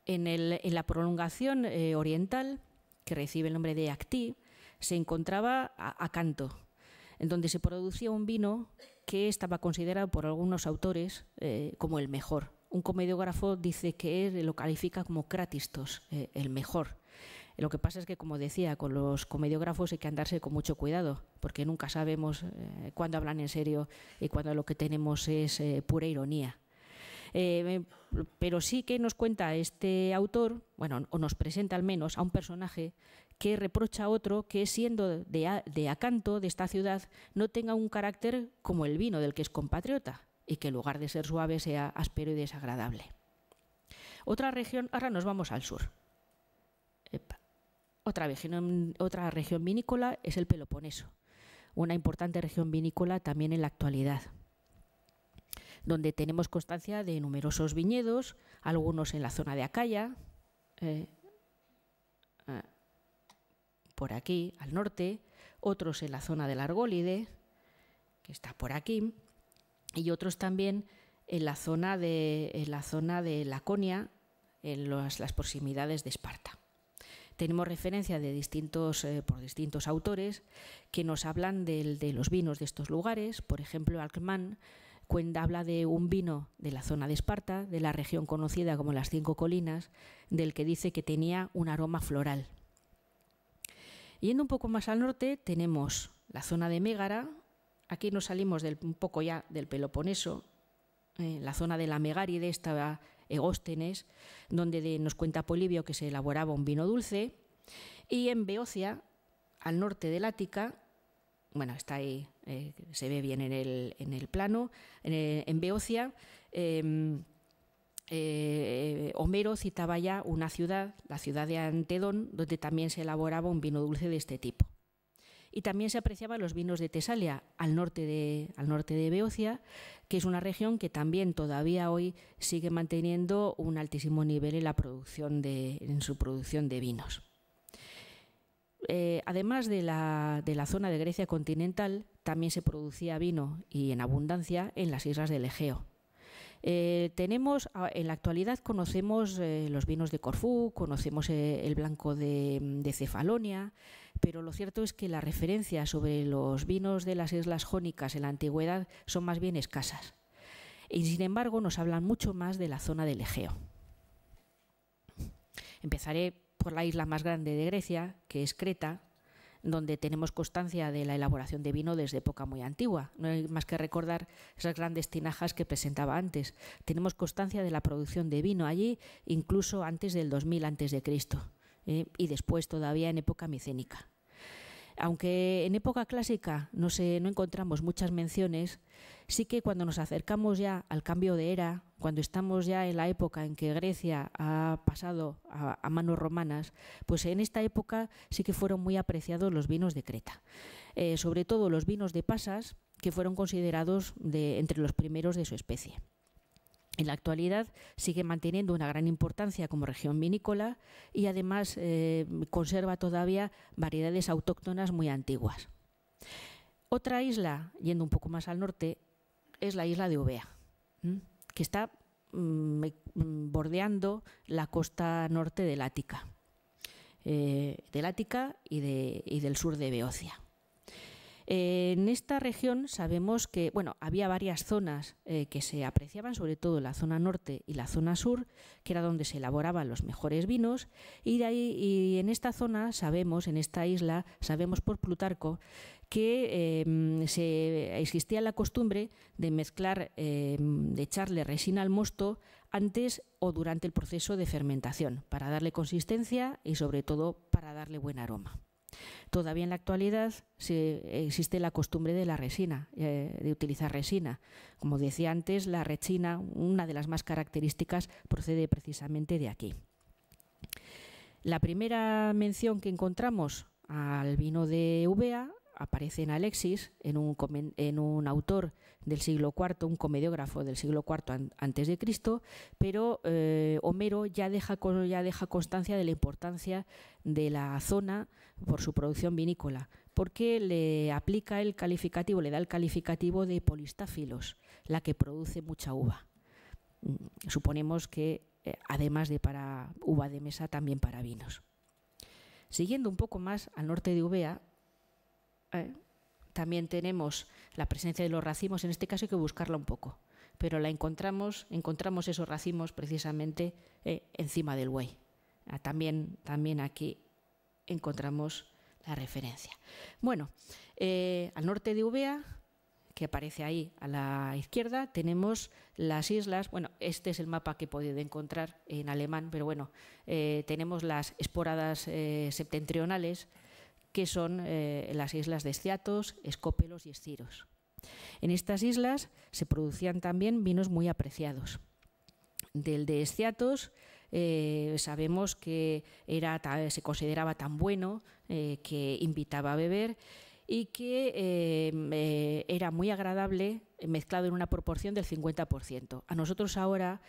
En la prolongación oriental, que recibe el nombre de Actí, se encontraba Acanto, en donde se producía un vino que estaba considerado por algunos autores como el mejor. Un comediógrafo dice que lo califica como Cratistos, el mejor. Lo que pasa es que, como decía, con los comediógrafos hay que andarse con mucho cuidado, porque nunca sabemos cuándo hablan en serio y cuándo lo que tenemos es pura ironía. Pero sí que nos cuenta este autor, bueno, o nos presenta al menos a un personaje que reprocha a otro que, siendo de Acanto, de esta ciudad, no tenga un carácter como el vino del que es compatriota y que en lugar de ser suave sea áspero y desagradable. Otra región, ahora nos vamos al sur. Otra región vinícola es el Peloponeso, una importante región vinícola también en la actualidad, donde tenemos constancia de numerosos viñedos, algunos en la zona de Acaya, por aquí al norte, otros en la zona del Argólide, que está por aquí, y otros también en la zona de Laconia, en las proximidades de Esparta. Tenemos referencia por distintos autores que nos hablan de los vinos de estos lugares. Por ejemplo, Alcman habla de un vino de la zona de Esparta, de la región conocida como las 5 colinas, del que dice que tenía un aroma floral. Yendo un poco más al norte tenemos la zona de Mégara. Aquí nos salimos un poco ya del Peloponeso, la zona de la Megáride, estaba Egóstenes, donde nos cuenta Polibio que se elaboraba un vino dulce. Y en Beocia, al norte del Ática, bueno, está ahí, se ve bien en el plano, en Beocia, Homero citaba ya una ciudad, la ciudad de Antedón, donde también se elaboraba un vino dulce de este tipo. Y también se apreciaban los vinos de Tesalia, al norte de Beocia, que es una región que también todavía hoy sigue manteniendo un altísimo nivel en su producción de vinos. Además de la zona de Grecia continental, también se producía vino y en abundancia en las islas del Egeo. En la actualidad conocemos los vinos de Corfú, conocemos el blanco de Cefalonia, pero lo cierto es que las referencias sobre los vinos de las islas jónicas en la antigüedad son más bien escasas. Y sin embargo nos hablan mucho más de la zona del Egeo. Empezaré por la isla más grande de Grecia, que es Creta, donde tenemos constancia de la elaboración de vino desde época muy antigua. No hay más que recordar esas grandes tinajas que presentaba antes. Tenemos constancia de la producción de vino allí incluso antes del 2000 a.C. Y después todavía en época micénica. Aunque en época clásica no encontramos muchas menciones, sí que cuando nos acercamos ya al cambio de era, cuando estamos ya en la época en que Grecia ha pasado a manos romanas, pues en esta época sí que fueron muy apreciados los vinos de Creta. Sobre todo los vinos de pasas, que fueron considerados entre los primeros de su especie. En la actualidad sigue manteniendo una gran importancia como región vinícola y además conserva todavía variedades autóctonas muy antiguas. Otra isla, yendo un poco más al norte, es la isla de Eubea, que está bordeando la costa norte del Ática, y del sur de Beocia. En esta región sabemos que había varias zonas que se apreciaban, sobre todo la zona norte y la zona sur, que era donde se elaboraban los mejores vinos, y en esta zona en esta isla, sabemos por Plutarco que existía la costumbre de mezclar, de echarle resina al mosto antes o durante el proceso de fermentación, para darle consistencia y sobre todo para darle buen aroma. Todavía en la actualidad existe la costumbre de la resina, de utilizar resina. Como decía antes, la resina, una de las más características, procede precisamente de aquí. La primera mención que encontramos al vino de Eubea aparece en Alexis, en un autor del siglo IV, un comediógrafo del siglo IV antes de Cristo, pero Homero ya deja constancia de la importancia de la zona por su producción vinícola, porque le da el calificativo de polistáfilos, la que produce mucha uva. Suponemos que además de para uva de mesa, también para vinos. Siguiendo un poco más al norte de Eubea, también tenemos la presencia de los racimos. En este caso hay que buscarla un poco, pero encontramos esos racimos precisamente encima del buey. También aquí encontramos la referencia. Bueno, al norte de Eubea, que aparece ahí a la izquierda, tenemos las islas. Bueno, este es el mapa que he podido encontrar en alemán, pero bueno, tenemos las esporadas septentrionales, que son las islas de Esciatos, Escópelos y Esciros. En estas islas se producían también vinos muy apreciados. Del de Esciatos sabemos que se consideraba tan bueno que invitaba a beber y que era muy agradable, mezclado en una proporción del 50%. A nosotros ahora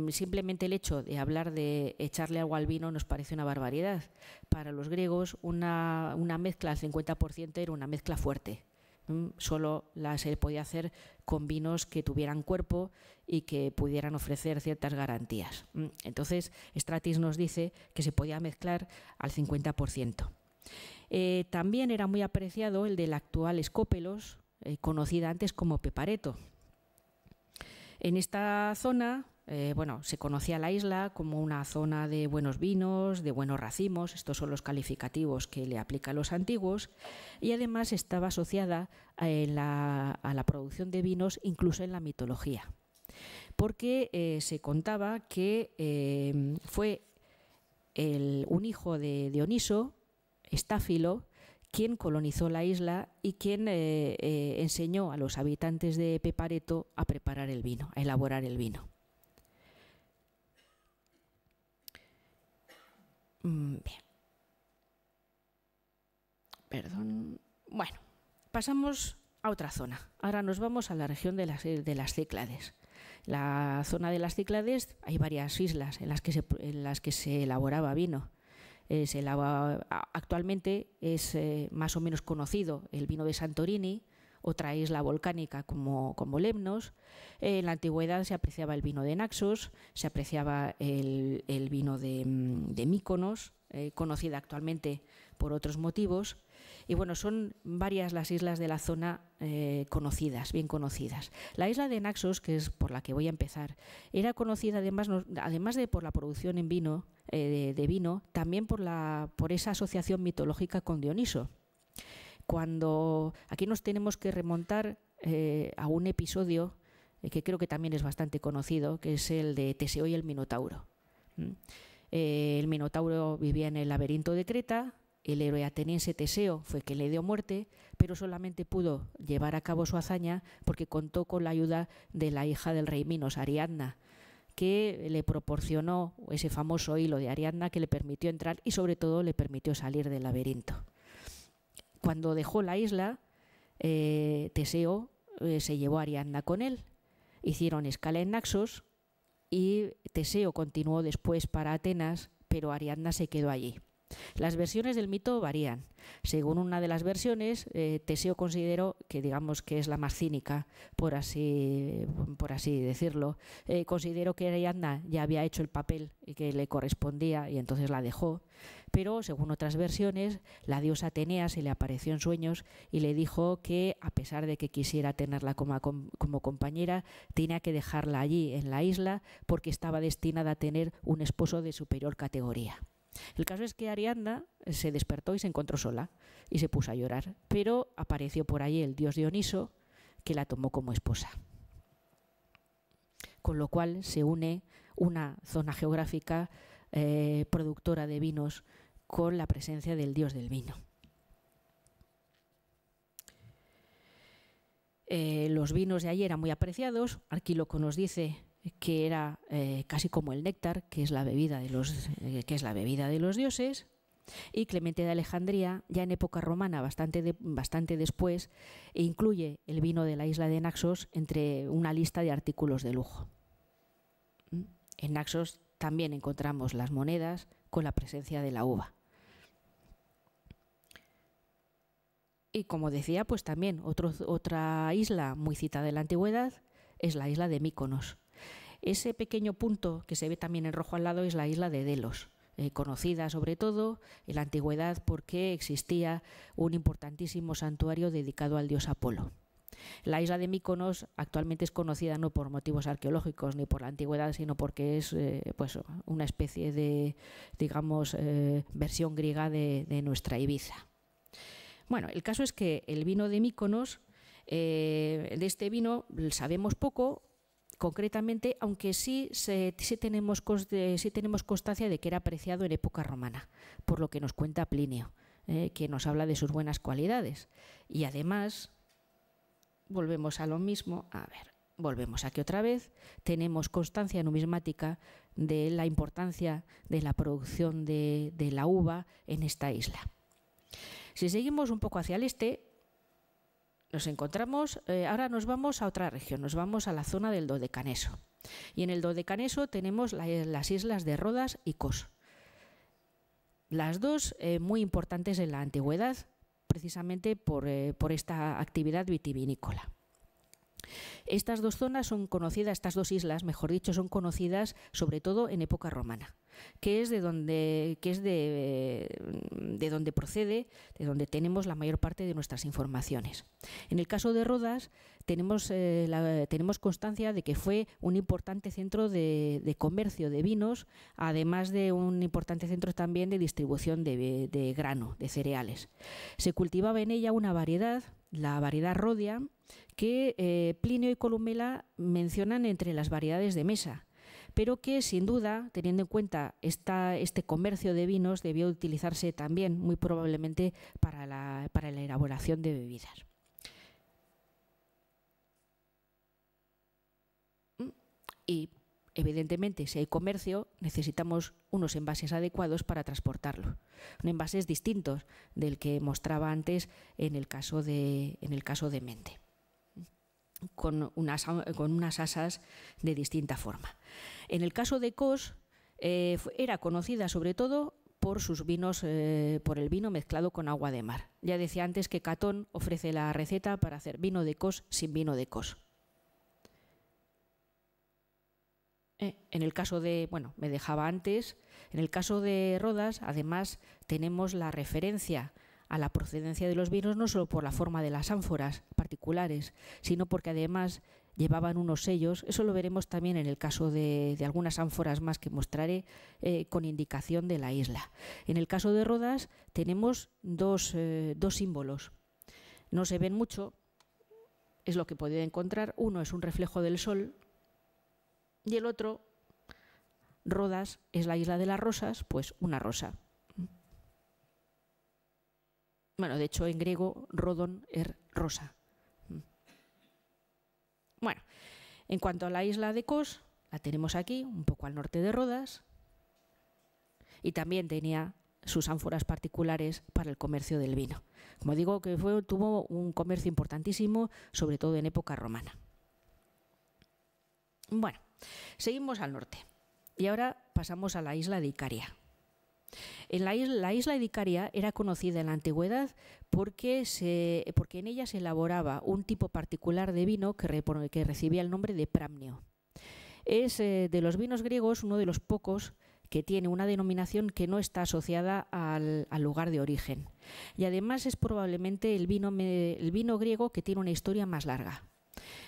simplemente el hecho de hablar de echarle agua al vino nos parece una barbaridad. Para los griegos una mezcla al 50% era una mezcla fuerte. Solo se podía hacer con vinos que tuvieran cuerpo y que pudieran ofrecer ciertas garantías. Entonces, Stratis nos dice que se podía mezclar al 50%. También era muy apreciado el del actual Escópelos, conocida antes como Pepareto. En esta zona, se conocía la isla como una zona de buenos vinos, de buenos racimos. Estos son los calificativos que le aplican los antiguos, y además estaba asociada a la producción de vinos incluso en la mitología, porque se contaba que fue un hijo de Dioniso, Estáfilo, quien colonizó la isla y quien enseñó a los habitantes de Pepareto a preparar el vino, a elaborar el vino. Bien. Perdón. Bueno, pasamos a otra zona. Ahora nos vamos a la región de las Cíclades. La zona de las Cíclades, hay varias islas en las que se elaboraba vino. Actualmente es más o menos conocido el vino de Santorini, otra isla volcánica como Lemnos. En la antigüedad se apreciaba el vino de Naxos, se apreciaba el vino de Míconos, conocida actualmente por otros motivos. Y bueno, son varias las islas de la zona conocidas, bien conocidas. La isla de Naxos, que es por la que voy a empezar, era conocida además de por la producción en vino, de vino, también por esa asociación mitológica con Dioniso. Aquí nos tenemos que remontar a un episodio que creo que también es bastante conocido, que es el de Teseo y el Minotauro. El Minotauro vivía en el laberinto de Creta. El héroe ateniense Teseo fue quien le dio muerte, pero solamente pudo llevar a cabo su hazaña porque contó con la ayuda de la hija del rey Minos, Ariadna, que le proporcionó ese famoso hilo de Ariadna que le permitió entrar y sobre todo le permitió salir del laberinto. Cuando dejó la isla, Teseo se llevó a Ariadna con él. Hicieron escala en Naxos y Teseo continuó después para Atenas, pero Ariadna se quedó allí. Las versiones del mito varían. Según una de las versiones, Teseo consideró que, digamos que es la más cínica, por así decirlo, consideró que Ariadna ya había hecho el papel que le correspondía y entonces la dejó. Pero, según otras versiones, la diosa Atenea se le apareció en sueños y le dijo que, a pesar de que quisiera tenerla como compañera, tenía que dejarla allí en la isla porque estaba destinada a tener un esposo de superior categoría. El caso es que Ariadna se despertó y se encontró sola y se puso a llorar, pero apareció por ahí el dios Dioniso, que la tomó como esposa. Con lo cual se une una zona geográfica productora de vinos con la presencia del dios del vino. Los vinos de allí eran muy apreciados. Arquíloco nos dice que era casi como el néctar, que es la bebida de los dioses. Y Clemente de Alejandría, ya en época romana, bastante después, incluye el vino de la isla de Naxos entre una lista de artículos de lujo. En Naxos también encontramos las monedas con la presencia de la uva. Y como decía, pues también otra isla muy citada en la antigüedad es la isla de Míconos. Ese pequeño punto que se ve también en rojo al lado es la isla de Delos, conocida sobre todo en la antigüedad porque existía un importantísimo santuario dedicado al dios Apolo. La isla de Míkonos actualmente es conocida no por motivos arqueológicos ni por la antigüedad, sino porque es pues una especie de, digamos, versión griega de nuestra Ibiza. Bueno, el caso es que el vino de Míkonos, de este vino sabemos poco, concretamente, aunque sí tenemos constancia de que era apreciado en época romana, por lo que nos cuenta Plinio, que nos habla de sus buenas cualidades. Y además, volvemos a lo mismo, volvemos aquí otra vez, tenemos constancia numismática de la importancia de la producción de la uva en esta isla. Si seguimos un poco hacia el este, nos encontramos, ahora nos vamos a otra región, nos vamos a la zona del Dodecaneso. Y en el Dodecaneso tenemos las islas de Rodas y Kos. Las dos muy importantes en la antigüedad, precisamente por esta actividad vitivinícola. Estas dos zonas son conocidas, estas dos islas, mejor dicho, son conocidas sobre todo en época romana, que es de donde procede, de donde tenemos la mayor parte de nuestras informaciones. En el caso de Rodas tenemos constancia de que fue un importante centro de comercio de vinos, además de un importante centro también de distribución de grano, de cereales. Se cultivaba en ella una variedad, la variedad Rodia, que Plinio y Columela mencionan entre las variedades de mesa, pero que sin duda, teniendo en cuenta este comercio de vinos, debió utilizarse también muy probablemente para la elaboración de bebidas. Y evidentemente, si hay comercio, necesitamos unos envases adecuados para transportarlo. Envases distintos del que mostraba antes en el caso de Mende, con unas asas de distinta forma. En el caso de Kos, era conocida sobre todo por sus vinos, por el vino mezclado con agua de mar. Ya decía antes que Catón ofrece la receta para hacer vino de Kos sin vino de Kos. En el caso de, bueno, me dejaba antes, en el caso de Rodas, además, tenemos la referencia a la procedencia de los vinos no solo por la forma de las ánforas particulares, sino porque además llevaban unos sellos. Eso lo veremos también en el caso de algunas ánforas más que mostraré, con indicación de la isla. En el caso de Rodas tenemos dos símbolos. No se ven mucho, es lo que podéis encontrar. Uno es un reflejo del sol y el otro, Rodas, es la isla de las rosas, pues una rosa. Bueno, de hecho en griego, rodon es rosa. Bueno, en cuanto a la isla de Kos, la tenemos aquí, un poco al norte de Rodas, y también tenía sus ánforas particulares para el comercio del vino. Como digo, que tuvo un comercio importantísimo, sobre todo en época romana. Bueno, seguimos al norte y ahora pasamos a la isla de Icaria. La isla de Icaria era conocida en la antigüedad porque en ella se elaboraba un tipo particular de vino que recibía el nombre de pramnio. Es de los vinos griegos uno de los pocos que tiene una denominación que no está asociada al lugar de origen. Y además es probablemente el vino griego que tiene una historia más larga,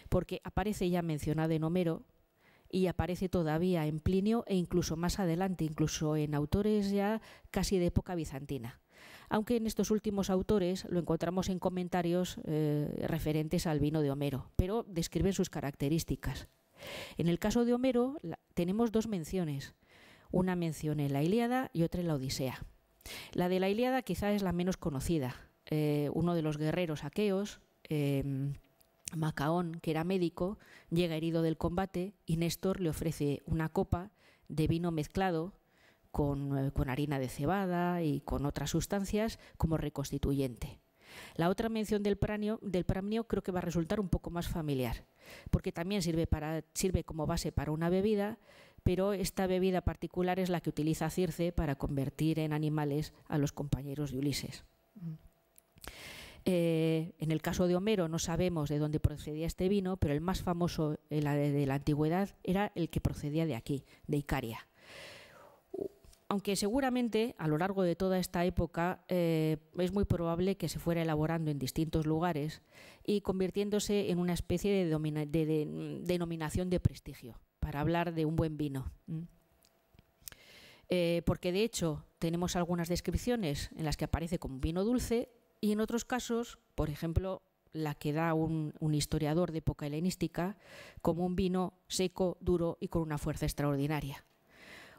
porque aparece ya mencionado en Homero y aparece todavía en Plinio e incluso más adelante, incluso en autores ya casi de época bizantina. Aunque en estos últimos autores lo encontramos en comentarios referentes al vino de Homero, pero describen sus características. En el caso de Homero tenemos dos menciones, una mención en la Ilíada y otra en la Odisea. La de la Ilíada quizá es la menos conocida. Uno de los guerreros aqueos, Macaón, que era médico, llega herido del combate y Néstor le ofrece una copa de vino mezclado con harina de cebada y con otras sustancias como reconstituyente. La otra mención del pramnio creo que va a resultar un poco más familiar, porque también sirve como base para una bebida, pero esta bebida particular es la que utiliza Circe para convertir en animales a los compañeros de Ulises. En el caso de Homero no sabemos de dónde procedía este vino, pero el más famoso de la antigüedad era el que procedía de aquí, de Icaria. aunque seguramente a lo largo de toda esta época es muy probable que se fuera elaborando en distintos lugares y convirtiéndose en una especie de denominación de prestigio para hablar de un buen vino. Porque de hecho tenemos algunas descripciones en las que aparece como vino dulce y en otros casos, por ejemplo, la que da un historiador de época helenística como un vino seco, duro y con una fuerza extraordinaria.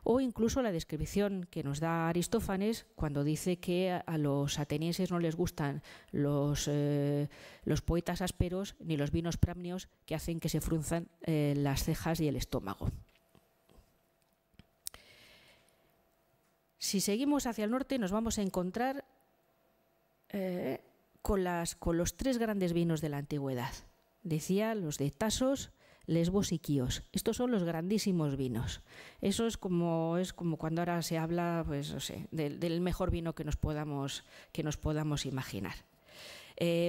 O incluso la descripción que nos da Aristófanes cuando dice que a los atenienses no les gustan los poetas ásperos ni los vinos prámneos que hacen que se frunzan las cejas y el estómago. Si seguimos hacia el norte nos vamos a encontrar con los tres grandes vinos de la antigüedad. Decía los de Tasos, Lesbos y Quíos. Estos son los grandísimos vinos. Eso es como cuando ahora se habla, pues no sé, del mejor vino que nos podamos imaginar.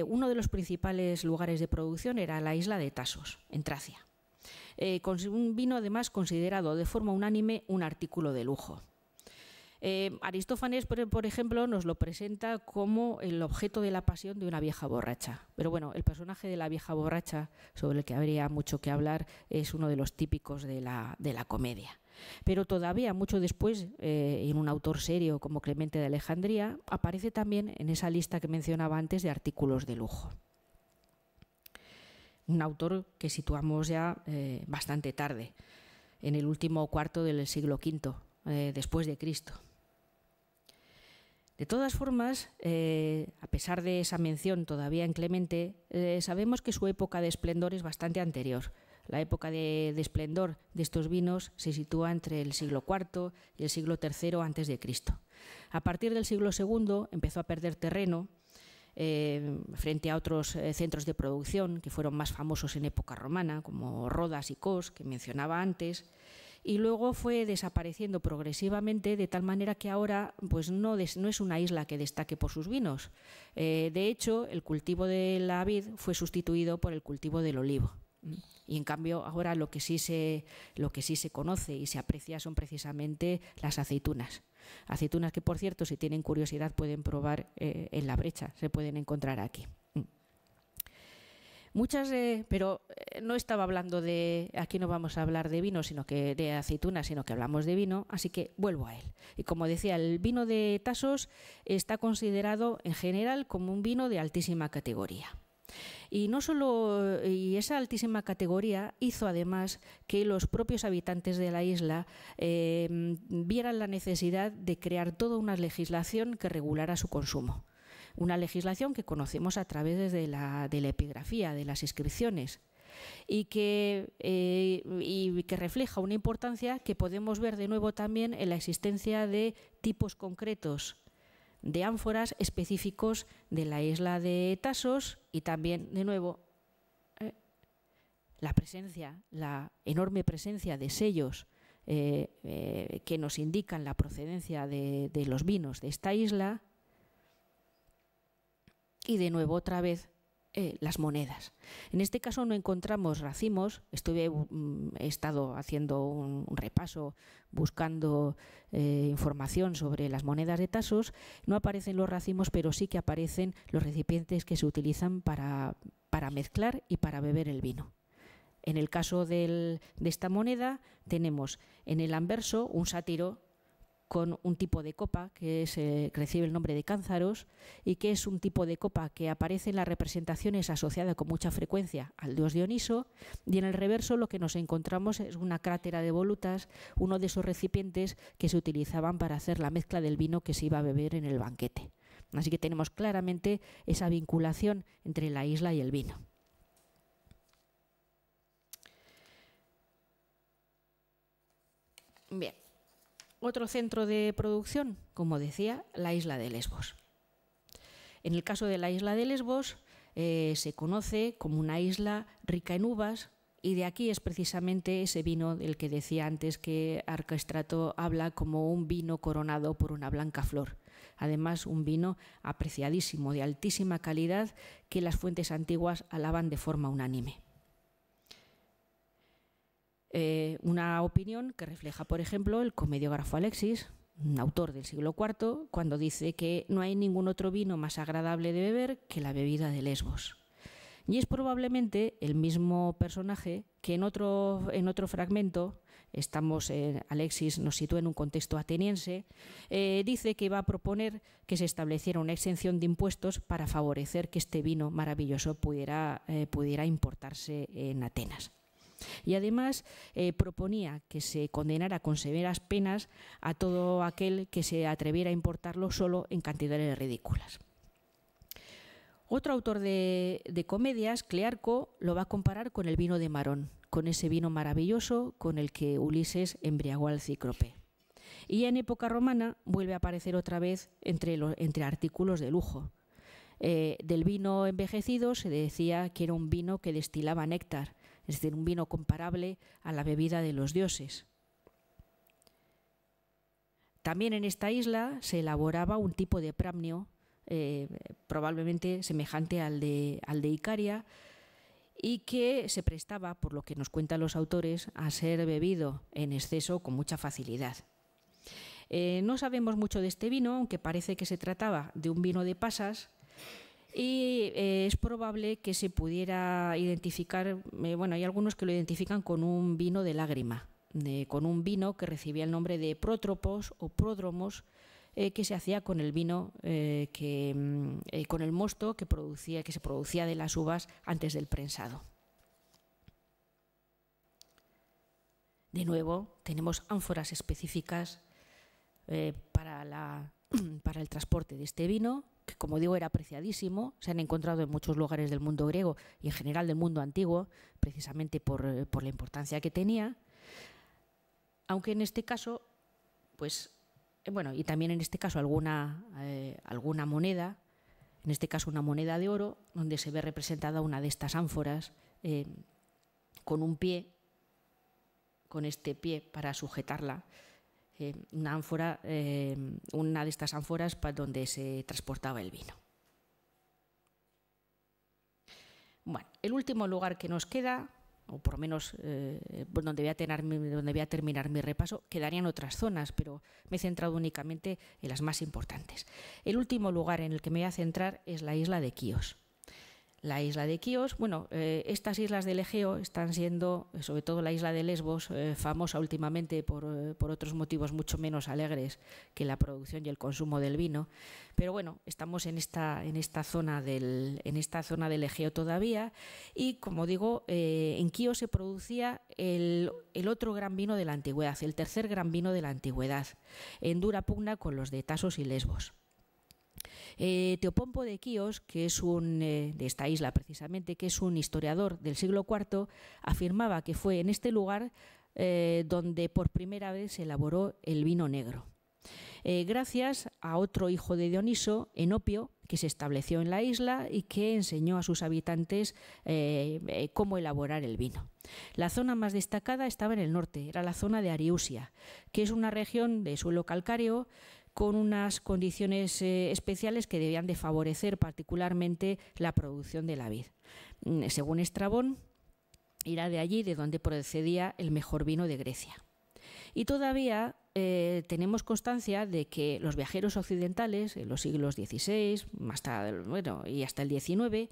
Uno de los principales lugares de producción era la isla de Tasos, en Tracia. Con un vino además considerado de forma unánime un artículo de lujo. Aristófanes, por ejemplo, nos lo presenta como el objeto de la pasión de una vieja borracha. Pero bueno, el personaje de la vieja borracha, sobre el que habría mucho que hablar, es uno de los típicos de la comedia. Pero todavía, mucho después, en un autor serio como Clemente de Alejandría, aparece también en esa lista que mencionaba antes de artículos de lujo. Un autor que situamos ya bastante tarde, en el último cuarto del siglo V, después de Cristo. De todas formas, a pesar de esa mención todavía en Clemente, sabemos que su época de esplendor es bastante anterior. La época de esplendor de estos vinos se sitúa entre el siglo IV y el siglo III a.C. A partir del siglo II empezó a perder terreno frente a otros centros de producción que fueron más famosos en época romana, como Rodas y Cos, que mencionaba antes, y luego fue desapareciendo progresivamente de tal manera que ahora pues no es una isla que destaque por sus vinos. De hecho, el cultivo de la vid fue sustituido por el cultivo del olivo. Y en cambio ahora lo que sí se conoce y se aprecia son precisamente las aceitunas. Aceitunas que, por cierto, si tienen curiosidad pueden probar en La Brecha, se pueden encontrar aquí. Pero no estaba hablando aquí no vamos a hablar de vino, sino que de aceitunas, sino que hablamos de vino, así que vuelvo a él. Y como decía, el vino de Tasos está considerado en general como un vino de altísima categoría. Y esa altísima categoría hizo además que los propios habitantes de la isla vieran la necesidad de crear toda una legislación que regulara su consumo. Una legislación que conocemos a través de la epigrafía, de las inscripciones, y que refleja una importancia que podemos ver de nuevo también en la existencia de tipos concretos de ánforas específicos de la isla de Tasos y también, de nuevo, la enorme presencia de sellos que nos indican la procedencia de los vinos de esta isla. Y de nuevo, otra vez, las monedas. En este caso no encontramos racimos. He estado haciendo un repaso, buscando información sobre las monedas de Tasos. No aparecen los racimos, pero sí que aparecen los recipientes que se utilizan para mezclar y para beber el vino. En el caso de esta moneda tenemos en el anverso un sátiro con un tipo de copa que recibe el nombre de cánzaros y que es un tipo de copa que aparece en las representaciones asociada con mucha frecuencia al dios Dioniso, y en el reverso lo que nos encontramos es una crátera de volutas, uno de esos recipientes que se utilizaban para hacer la mezcla del vino que se iba a beber en el banquete. Así que tenemos claramente esa vinculación entre la isla y el vino. Bien. Otro centro de producción, como decía, la isla de Lesbos. En el caso de la isla de Lesbos se conoce como una isla rica en uvas, y de aquí es precisamente ese vino del que decía antes que Arquestrato habla como un vino coronado por una blanca flor. Además, un vino apreciadísimo, de altísima calidad, que las fuentes antiguas alaban de forma unánime. Una opinión que refleja, por ejemplo, el comediógrafo Alexis, un autor del siglo IV, cuando dice que no hay ningún otro vino más agradable de beber que la bebida de Lesbos. Y es probablemente el mismo personaje que en otro fragmento, Alexis nos sitúa en un contexto ateniense, dice que va a proponer que se estableciera una exención de impuestos para favorecer que este vino maravilloso pudiera importarse en Atenas. Y además proponía que se condenara con severas penas a todo aquel que se atreviera a importarlo solo en cantidades ridículas. Otro autor de comedias, Clearco, lo va a comparar con el vino de Marón, con ese vino maravilloso con el que Ulises embriagó al Cíclope. Y ya en época romana vuelve a aparecer otra vez entre artículos de lujo. Del vino envejecido se decía que era un vino que destilaba néctar, es decir, un vino comparable a la bebida de los dioses. También en esta isla se elaboraba un tipo de pramnio, probablemente semejante al de Icaria, y que se prestaba, por lo que nos cuentan los autores, a ser bebido en exceso con mucha facilidad. No sabemos mucho de este vino, aunque parece que se trataba de un vino de pasas, y es probable que se pudiera identificar, hay algunos que lo identifican con un vino de lágrima, con un vino que recibía el nombre de prótropos o pródromos, que se hacía con el vino, con el mosto que se producía de las uvas antes del prensado. De nuevo, tenemos ánforas específicas para el transporte de este vino, que, como digo, era apreciadísimo. Se han encontrado en muchos lugares del mundo griego y en general del mundo antiguo, precisamente por la importancia que tenía. Aunque en este caso, y también en este caso alguna moneda, en este caso una moneda de oro, donde se ve representada una de estas ánforas con un pie, con este pie para sujetarla, una de estas ánforas donde se transportaba el vino. Bueno, el último lugar que nos queda, o por lo menos donde voy a terminar mi repaso, quedarían otras zonas, pero me he centrado únicamente en las más importantes. El último lugar en el que me voy a centrar es la isla de Quíos. La isla de Quíos, estas islas del Egeo están siendo, sobre todo la isla de Lesbos, famosa últimamente por otros motivos mucho menos alegres que la producción y el consumo del vino. Pero estamos en esta zona del Egeo todavía, y como digo, en Quíos se producía el otro gran vino de la antigüedad, el tercer gran vino de la antigüedad, en dura pugna con los de Tasos y Lesbos. Teopompo de Quíos, que es de esta isla precisamente, que es un historiador del siglo IV, afirmaba que fue en este lugar donde por primera vez se elaboró el vino negro. Gracias a otro hijo de Dioniso, Enopio, que se estableció en la isla y que enseñó a sus habitantes cómo elaborar el vino. La zona más destacada estaba en el norte, era la zona de Ariusia, que es una región de suelo calcáreo con unas condiciones especiales que debían de favorecer particularmente la producción de la vid. Según Estrabón, era de allí de donde procedía el mejor vino de Grecia. Y todavía tenemos constancia de que los viajeros occidentales en los siglos XVI y hasta el XIX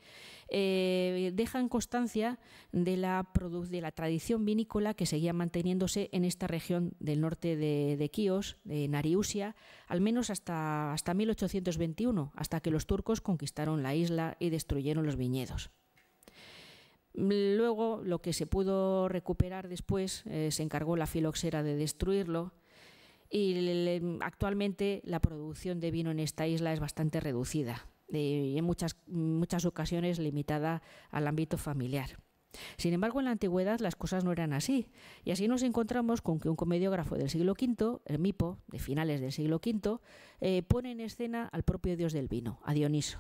dejan constancia de la tradición vinícola que seguía manteniéndose en esta región del norte de Quíos, en Ariusia, al menos hasta 1821, hasta que los turcos conquistaron la isla y destruyeron los viñedos. Luego, lo que se pudo recuperar después, se encargó la filoxera de destruirlo, y actualmente la producción de vino en esta isla es bastante reducida y en muchas ocasiones limitada al ámbito familiar. Sin embargo, en la antigüedad las cosas no eran así, y así nos encontramos con que un comediógrafo del siglo V, Hermipo, de finales del siglo V, pone en escena al propio dios del vino, a Dioniso.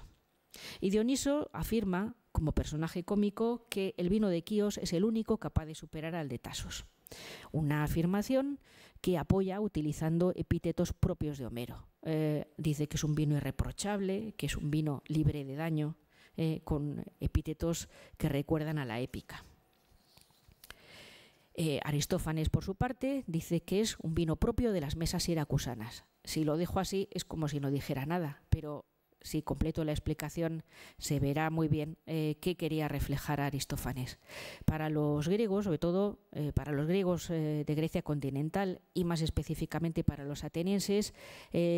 Y Dioniso afirma, como personaje cómico, que el vino de Quíos es el único capaz de superar al de Tasos. Una afirmación que apoya utilizando epítetos propios de Homero. Dice que es un vino irreprochable, que es un vino libre de daño, con epítetos que recuerdan a la épica. Aristófanes, por su parte, dice que es un vino propio de las mesas siracusanas. Si lo dejo así es como si no dijera nada, pero si completo la explicación se verá muy bien qué quería reflejar Aristófanes. Para los griegos, sobre todo para los griegos de Grecia continental y más específicamente para los atenienses,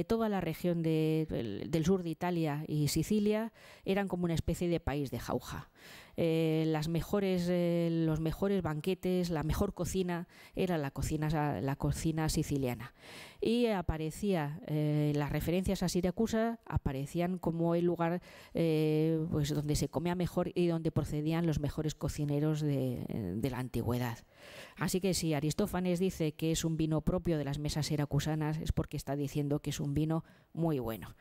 toda la región del sur de Italia y Sicilia eran como una especie de país de jauja. Los mejores banquetes, la mejor cocina era la cocina siciliana, y aparecía las referencias a Siracusa aparecían como el lugar pues donde se comía mejor y donde procedían los mejores cocineros de la antigüedad. Así que si Aristófanes dice que es un vino propio de las mesas siracusanas, es porque está diciendo que es un vino muy bueno.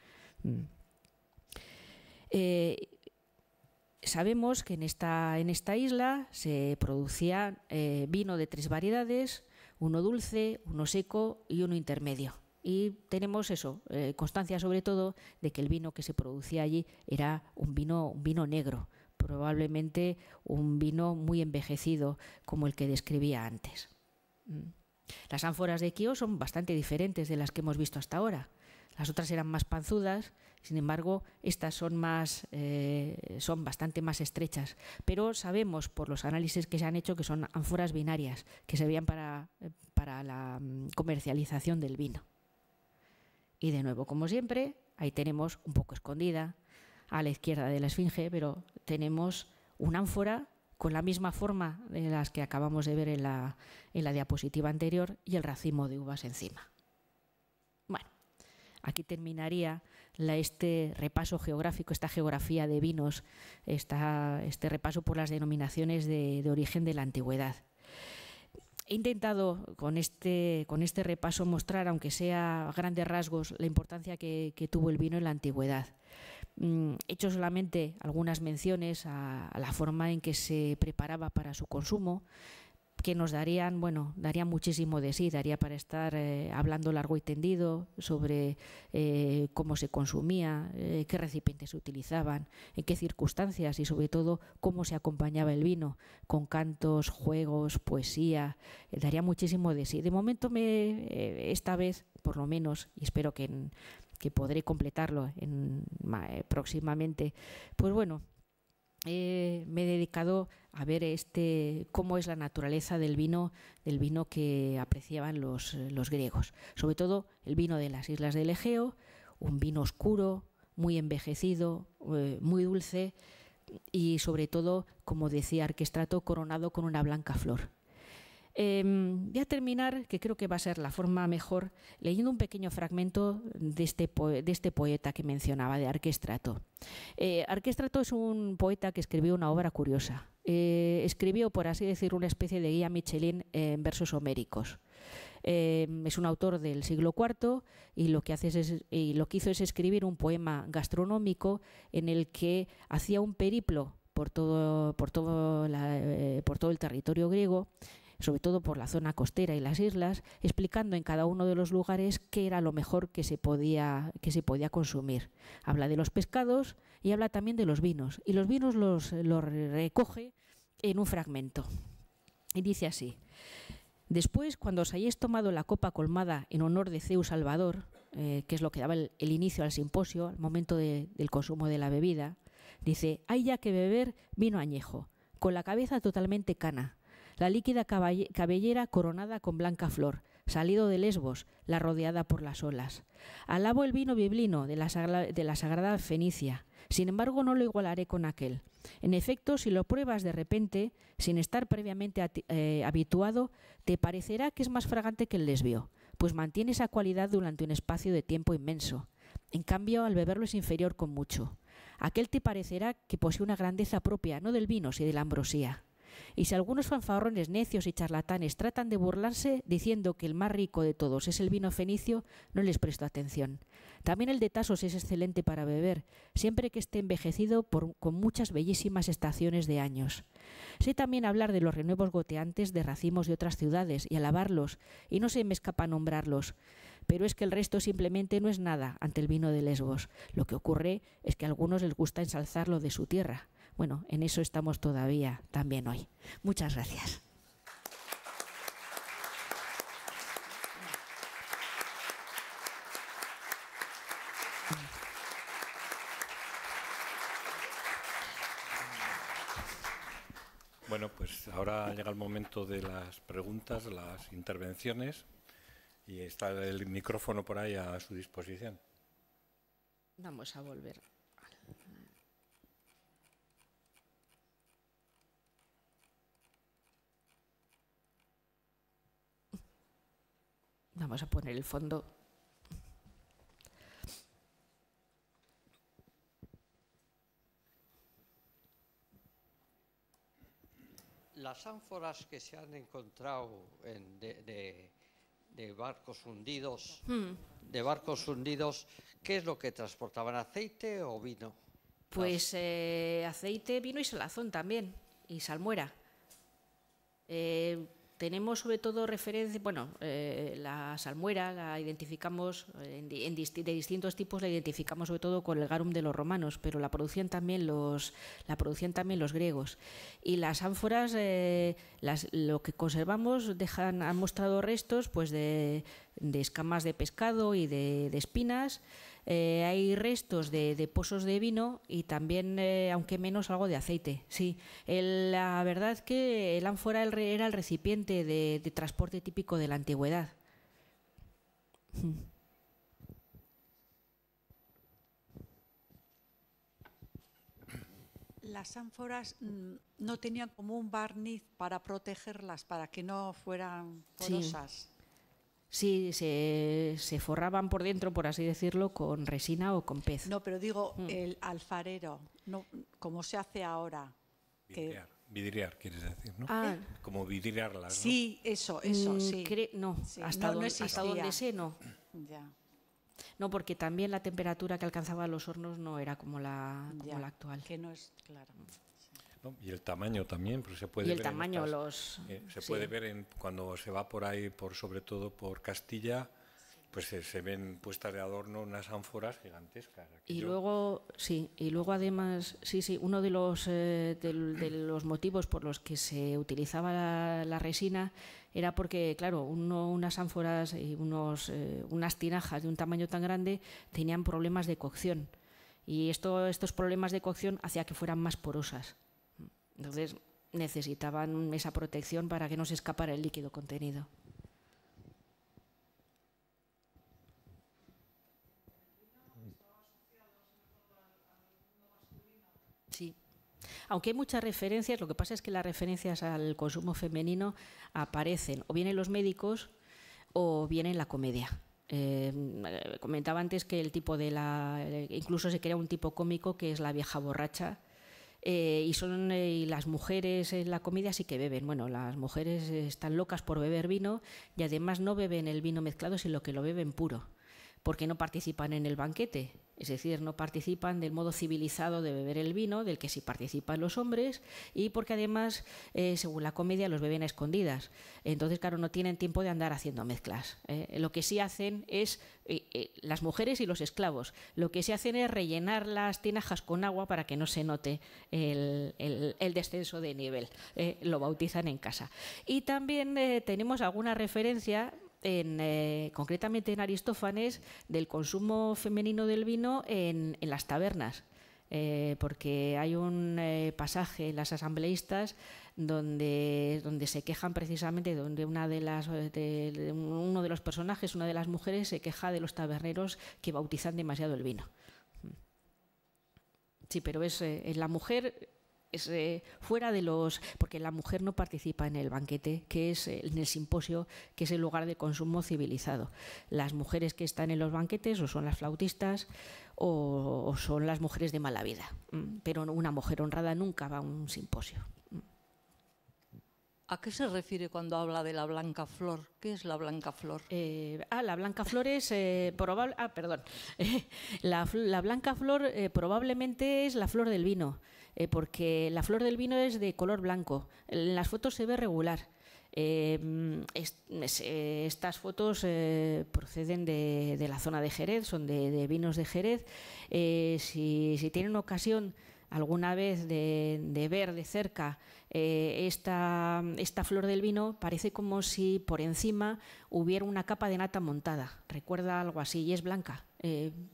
Sabemos que en esta isla se producía vino de 3 variedades, uno dulce, uno seco y uno intermedio. Y tenemos constancia sobre todo de que el vino que se producía allí era un vino negro, probablemente un vino muy envejecido como el que describía antes. Las ánforas de Quíos son bastante diferentes de las que hemos visto hasta ahora. Las otras eran más panzudas, sin embargo, estas son bastante más estrechas. Pero sabemos por los análisis que se han hecho que son ánforas binarias, que servían para la comercialización del vino. Y de nuevo, como siempre, ahí tenemos un poco escondida, a la izquierda de la esfinge, pero tenemos una ánfora con la misma forma de las que acabamos de ver en la diapositiva anterior y el racimo de uvas encima. Bueno. Aquí terminaría este repaso geográfico, esta geografía de vinos, este repaso por las denominaciones de origen de la antigüedad. He intentado con este repaso mostrar, aunque sea a grandes rasgos, la importancia que tuvo el vino en la antigüedad. He hecho solamente algunas menciones a la forma en que se preparaba para su consumo, que nos darían muchísimo de sí, daría para estar hablando largo y tendido sobre cómo se consumía, qué recipientes se utilizaban, en qué circunstancias y sobre todo cómo se acompañaba el vino, con cantos, juegos, poesía, daría muchísimo de sí. De momento esta vez, por lo menos, y espero que podré completarlo próximamente, pues bueno, me he dedicado a ver cómo es la naturaleza del vino que apreciaban los griegos. Sobre todo el vino de las islas del Egeo, un vino oscuro, muy envejecido, muy dulce y sobre todo, como decía Arquestrato, coronado con una blanca flor. Voy a terminar, que creo que va a ser la forma mejor, leyendo un pequeño fragmento de este poeta que mencionaba, de Arquestrato. Arquestrato es un poeta que escribió una obra curiosa. Escribió, por así decirlo, una especie de guía Michelin en versos homéricos. Es un autor del siglo IV y lo que hizo es escribir un poema gastronómico en el que hacía un periplo por todo el territorio griego, sobre todo por la zona costera y las islas, explicando en cada uno de los lugares qué era lo mejor que se podía consumir. Habla de los pescados y habla también de los vinos, y los vinos los recoge en un fragmento. Y dice así: después, cuando os hayáis tomado la copa colmada en honor de Zeus Salvador, que es lo que daba el inicio al simposio, al momento del consumo de la bebida, dice: hay ya que beber vino añejo, con la cabeza totalmente cana, la líquida cabellera coronada con blanca flor, salido de Lesbos, la rodeada por las olas. Alabo el vino biblino de la sagrada Fenicia, sin embargo no lo igualaré con aquel. En efecto, si lo pruebas de repente, sin estar previamente habituado, te parecerá que es más fragante que el lesbio, pues mantiene esa cualidad durante un espacio de tiempo inmenso. En cambio, al beberlo es inferior con mucho. Aquel te parecerá que posee una grandeza propia, no del vino, sino de la ambrosía. Y si algunos fanfarrones necios y charlatanes tratan de burlarse diciendo que el más rico de todos es el vino fenicio, no les presto atención. También el de Tasos es excelente para beber, siempre que esté envejecido con muchas bellísimas estaciones de años. Sé también hablar de los renuevos goteantes de racimos de otras ciudades y alabarlos, y no se me escapa nombrarlos. Pero es que el resto simplemente no es nada ante el vino de Lesbos. Lo que ocurre es que a algunos les gusta ensalzar lo de su tierra. Bueno, en eso estamos todavía también hoy. Muchas gracias. Bueno, pues ahora llega el momento de las preguntas, las intervenciones, y está el micrófono por ahí a su disposición. Vamos a volver. Vamos a poner el fondo. Las ánforas que se han encontrado de barcos hundidos, ¿qué es lo que transportaban? ¿Aceite o vino? Pues aceite, vino y salazón también, y salmuera. Tenemos sobre todo referencia, bueno, la salmuera la identificamos de distintos tipos, la identificamos sobre todo con el garum de los romanos, pero la producían también los griegos. Y las ánforas, lo que conservamos, han mostrado restos pues de escamas de pescado y de espinas. Hay restos de pozos de vino y también, aunque menos, algo de aceite. Sí, la verdad que el ánfora era el recipiente de transporte típico de la antigüedad. Las ánforas no tenían como un barniz para protegerlas, para que no fueran porosas. Sí, se forraban por dentro, por así decirlo, con resina o con pez. No, pero digo, el alfarero, no, como se hace ahora. Vidriar, quieres decir, ¿no? Ah. Como vidriarlas, ¿no? Sí, eso, sí. No, sí. hasta No donde sé, no. Ya. No, porque también la temperatura que alcanzaban los hornos no era como la actual. Que no es claro. ¿No? Y el tamaño también, porque se puede ver. Y el ver tamaño, puede ver cuando se va por ahí, sobre todo por Castilla, pues se ven puestas de adorno unas ánforas gigantescas. Y luego además, uno de los motivos por los que se utilizaba la resina era porque, claro, unas ánforas y unas tinajas de un tamaño tan grande tenían problemas de cocción. Y estos problemas de cocción hacían que fueran más porosas. Entonces necesitaban esa protección para que no se escapara el líquido contenido. Sí. Aunque hay muchas referencias, lo que pasa es que las referencias al consumo femenino aparecen o bien en los médicos o bien en la comedia. Comentaba antes que incluso se crea un tipo cómico que es la vieja borracha. Y las mujeres en la comedia sí que beben. Bueno, las mujeres están locas por beber vino y además no beben el vino mezclado, sino que lo beben puro, porque no participan en el banquete. Es decir, no participan del modo civilizado de beber el vino, del que sí participan los hombres, y porque además, según la comedia, los beben a escondidas. Entonces, claro, no tienen tiempo de andar haciendo mezclas. Lo que sí hacen es, las mujeres y los esclavos, lo que sí hacen es rellenar las tinajas con agua para que no se note el descenso de nivel. Lo bautizan en casa. Y también tenemos alguna referencia, concretamente en Aristófanes, del consumo femenino del vino en las tabernas, porque hay un pasaje en las asambleístas donde se quejan precisamente, donde uno de los personajes, una de las mujeres, se queja de los taberneros que bautizan demasiado el vino. Sí, pero es la mujer... Es fuera de porque la mujer no participa en el banquete, que es en el simposio, que es el lugar de consumo civilizado. Las mujeres que están en los banquetes o son las flautistas o son las mujeres de mala vida, pero una mujer honrada nunca va a un simposio. ¿A qué se refiere cuando habla de la blanca flor? ¿Qué es la blanca flor? La blanca flor es la blanca flor probablemente es la flor del vino, porque la flor del vino es de color blanco. En las fotos se ve regular. Estas fotos proceden de la zona de Jerez, son de vinos de Jerez. Si tienen ocasión, alguna vez de ver de cerca esta flor del vino, parece como si por encima hubiera una capa de nata montada. Recuerda algo así, y es blanca.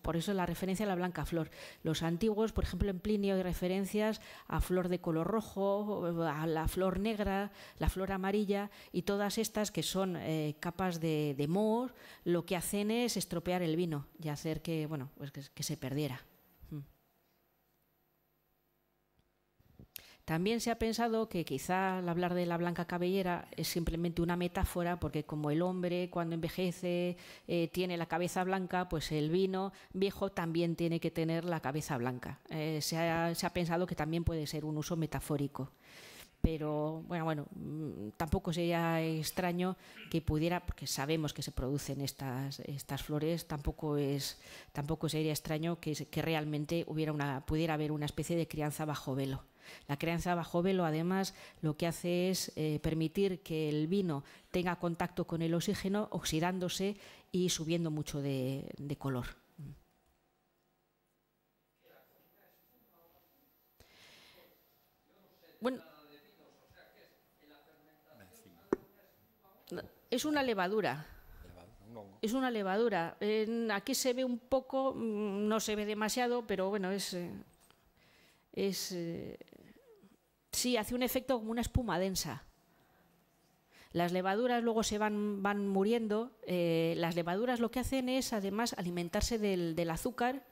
Por eso la referencia a la blanca flor. Los antiguos, por ejemplo, en Plinio hay referencias a flor de color rojo, a la flor negra, la flor amarilla, y todas estas que son capas de moho, lo que hacen es estropear el vino y hacer que, bueno, pues que se perdiera. También se ha pensado que quizá al hablar de la blanca cabellera es simplemente una metáfora, porque como el hombre cuando envejece tiene la cabeza blanca, pues el vino viejo también tiene que tener la cabeza blanca. Se ha pensado que también puede ser un uso metafórico. Pero bueno, tampoco sería extraño que pudiera, porque sabemos que se producen estas flores, tampoco sería extraño que realmente pudiera haber una especie de crianza bajo velo. La crianza bajo velo, además, lo que hace es permitir que el vino tenga contacto con el oxígeno, oxidándose y subiendo mucho de color. Bueno, es una levadura. Es una levadura. Aquí se ve un poco, no se ve demasiado, pero bueno, sí, hace un efecto como una espuma densa. Las levaduras luego se van muriendo. Las levaduras lo que hacen es, además, alimentarse del azúcar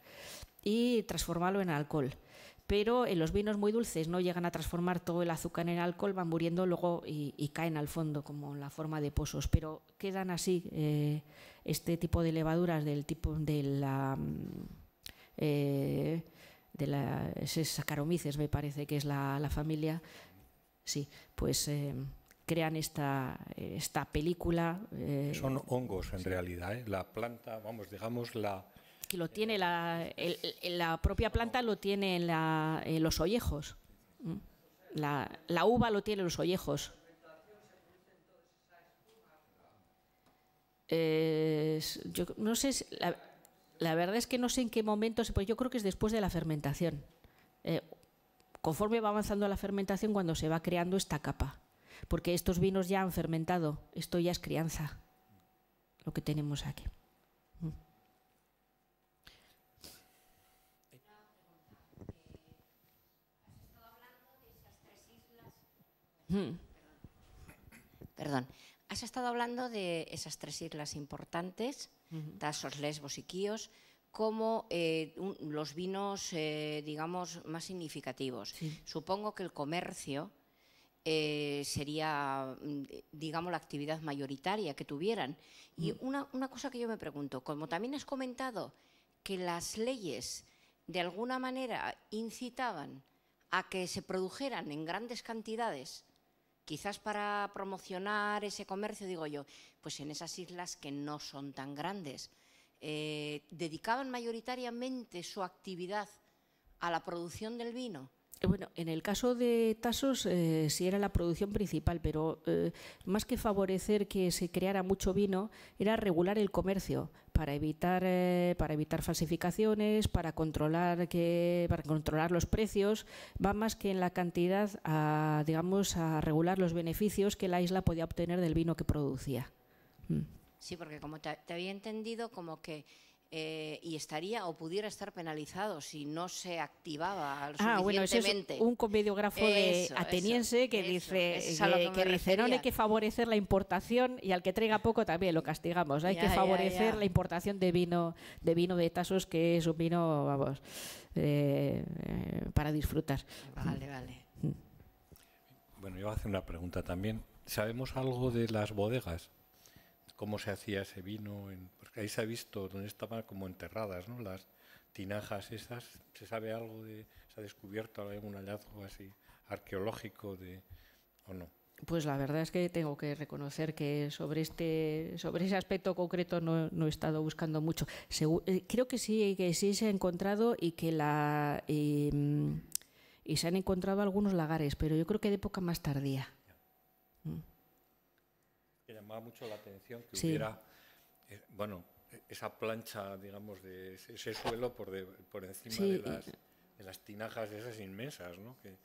y transformarlo en alcohol. Pero en los vinos muy dulces no llegan a transformar todo el azúcar en alcohol, van muriendo luego y caen al fondo como en la forma de pozos. Pero quedan así este tipo de levaduras del tipo de la Saccharomyces, me parece que es la familia. Sí, pues crean esta película. Son hongos en realidad, La planta, digamos que lo tiene la propia planta, lo tiene en los ollejos. La uva lo tiene en los ollejos. Yo no sé, la verdad es que no sé en qué momento, pues yo creo que es después de la fermentación. Conforme va avanzando la fermentación, cuando se va creando esta capa. Porque estos vinos ya han fermentado, esto ya es crianza, lo que tenemos aquí. Perdón, has estado hablando de esas 3 islas importantes, Tasos, Lesbos y Quíos, como los vinos, digamos, más significativos. Sí. Supongo que el comercio sería, digamos, la actividad mayoritaria que tuvieran. Y una cosa que yo me pregunto, como también has comentado que las leyes de alguna manera incitaban a que se produjeran en grandes cantidades, quizás para promocionar ese comercio, digo yo, pues en esas islas que no son tan grandes, ¿dedicaban mayoritariamente su actividad a la producción del vino? Bueno, en el caso de Tasos sí era la producción principal, pero más que favorecer que se creara mucho vino, era regular el comercio para evitar falsificaciones, para controlar los precios. Va más que en la cantidad a regular los beneficios que la isla podía obtener del vino que producía. Sí, porque como te había entendido, como que y estaría o pudiera estar penalizado si no se activaba suficientemente. Bueno, ese es un comediógrafo ateniense que dice no hay que favorecer la importación y al que traiga poco también lo castigamos. Hay que favorecer la importación de vino de Tasos, que es un vino, vamos, para disfrutar. Vale. Bueno, yo voy a hacer una pregunta también. ¿Sabemos algo de las bodegas? ¿Cómo se hacía ese vino? Porque ahí se ha visto donde estaban como enterradas, ¿no? Las tinajas esas. ¿Se sabe algo se ha descubierto algún hallazgo así arqueológico o no? Pues la verdad es que tengo que reconocer que sobre ese aspecto concreto no he estado buscando mucho. Creo que sí se ha encontrado y se han encontrado algunos lagares, pero yo creo que de época más tardía. Me llamaba mucho la atención que hubiera, esa plancha, digamos, de ese suelo por encima las tinajas esas inmensas, ¿no? Que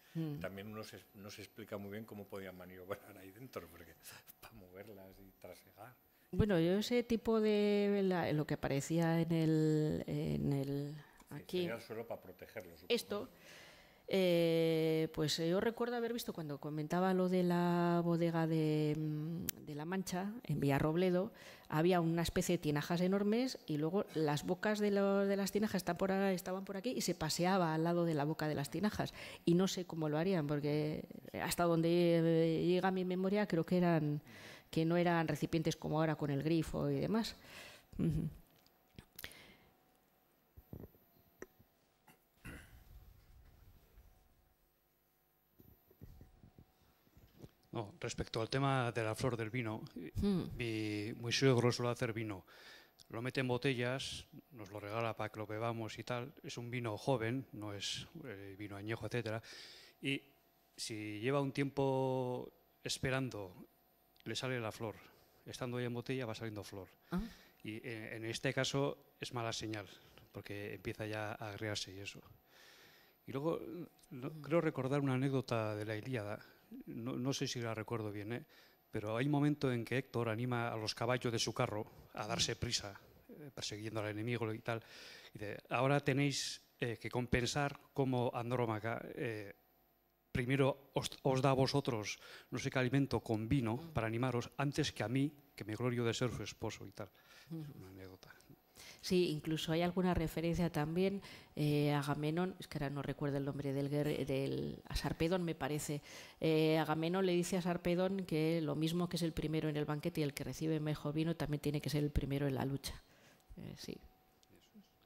también no se explica muy bien cómo podían maniobrar ahí dentro, porque para moverlas y trasegar. Bueno, yo ese tipo de lo que aparecía en el aquí, Sería solo para protegerlos. esto, pues yo recuerdo haber visto cuando comentaba lo de la bodega de La Mancha, en Villarrobledo, había una especie de tinajas enormes y luego las bocas de las tinajas estaban por aquí y se paseaba al lado de la boca de las tinajas. Y no sé cómo lo harían, porque hasta donde llega mi memoria creo que no eran recipientes como ahora con el grifo y demás. No, respecto al tema de la flor del vino, mi suegro suele hacer vino. Lo mete en botellas, nos lo regala para que lo bebamos y tal. Es un vino joven, no es vino añejo, etcétera. Y si lleva un tiempo esperando, le sale la flor. Estando ya en botella va saliendo flor. Y en este caso es mala señal, porque empieza ya a agriarse y eso. Y luego creo recordar una anécdota de la Ilíada. No sé si la recuerdo bien, pero hay un momento en que Héctor anima a los caballos de su carro a darse prisa, persiguiendo al enemigo y tal. Y dice, ahora tenéis que compensar como Andrómaca primero os da a vosotros no sé qué alimento con vino para animaros antes que a mí, que me glorio de ser su esposo y tal. Es una anécdota. Sí, incluso hay alguna referencia también a Agamenón, es que ahora no recuerdo el nombre a Sarpedón, me parece. Agamenón le dice a Sarpedón que lo mismo que es el primero en el banquete y el que recibe mejor vino también tiene que ser el primero en la lucha. Sí,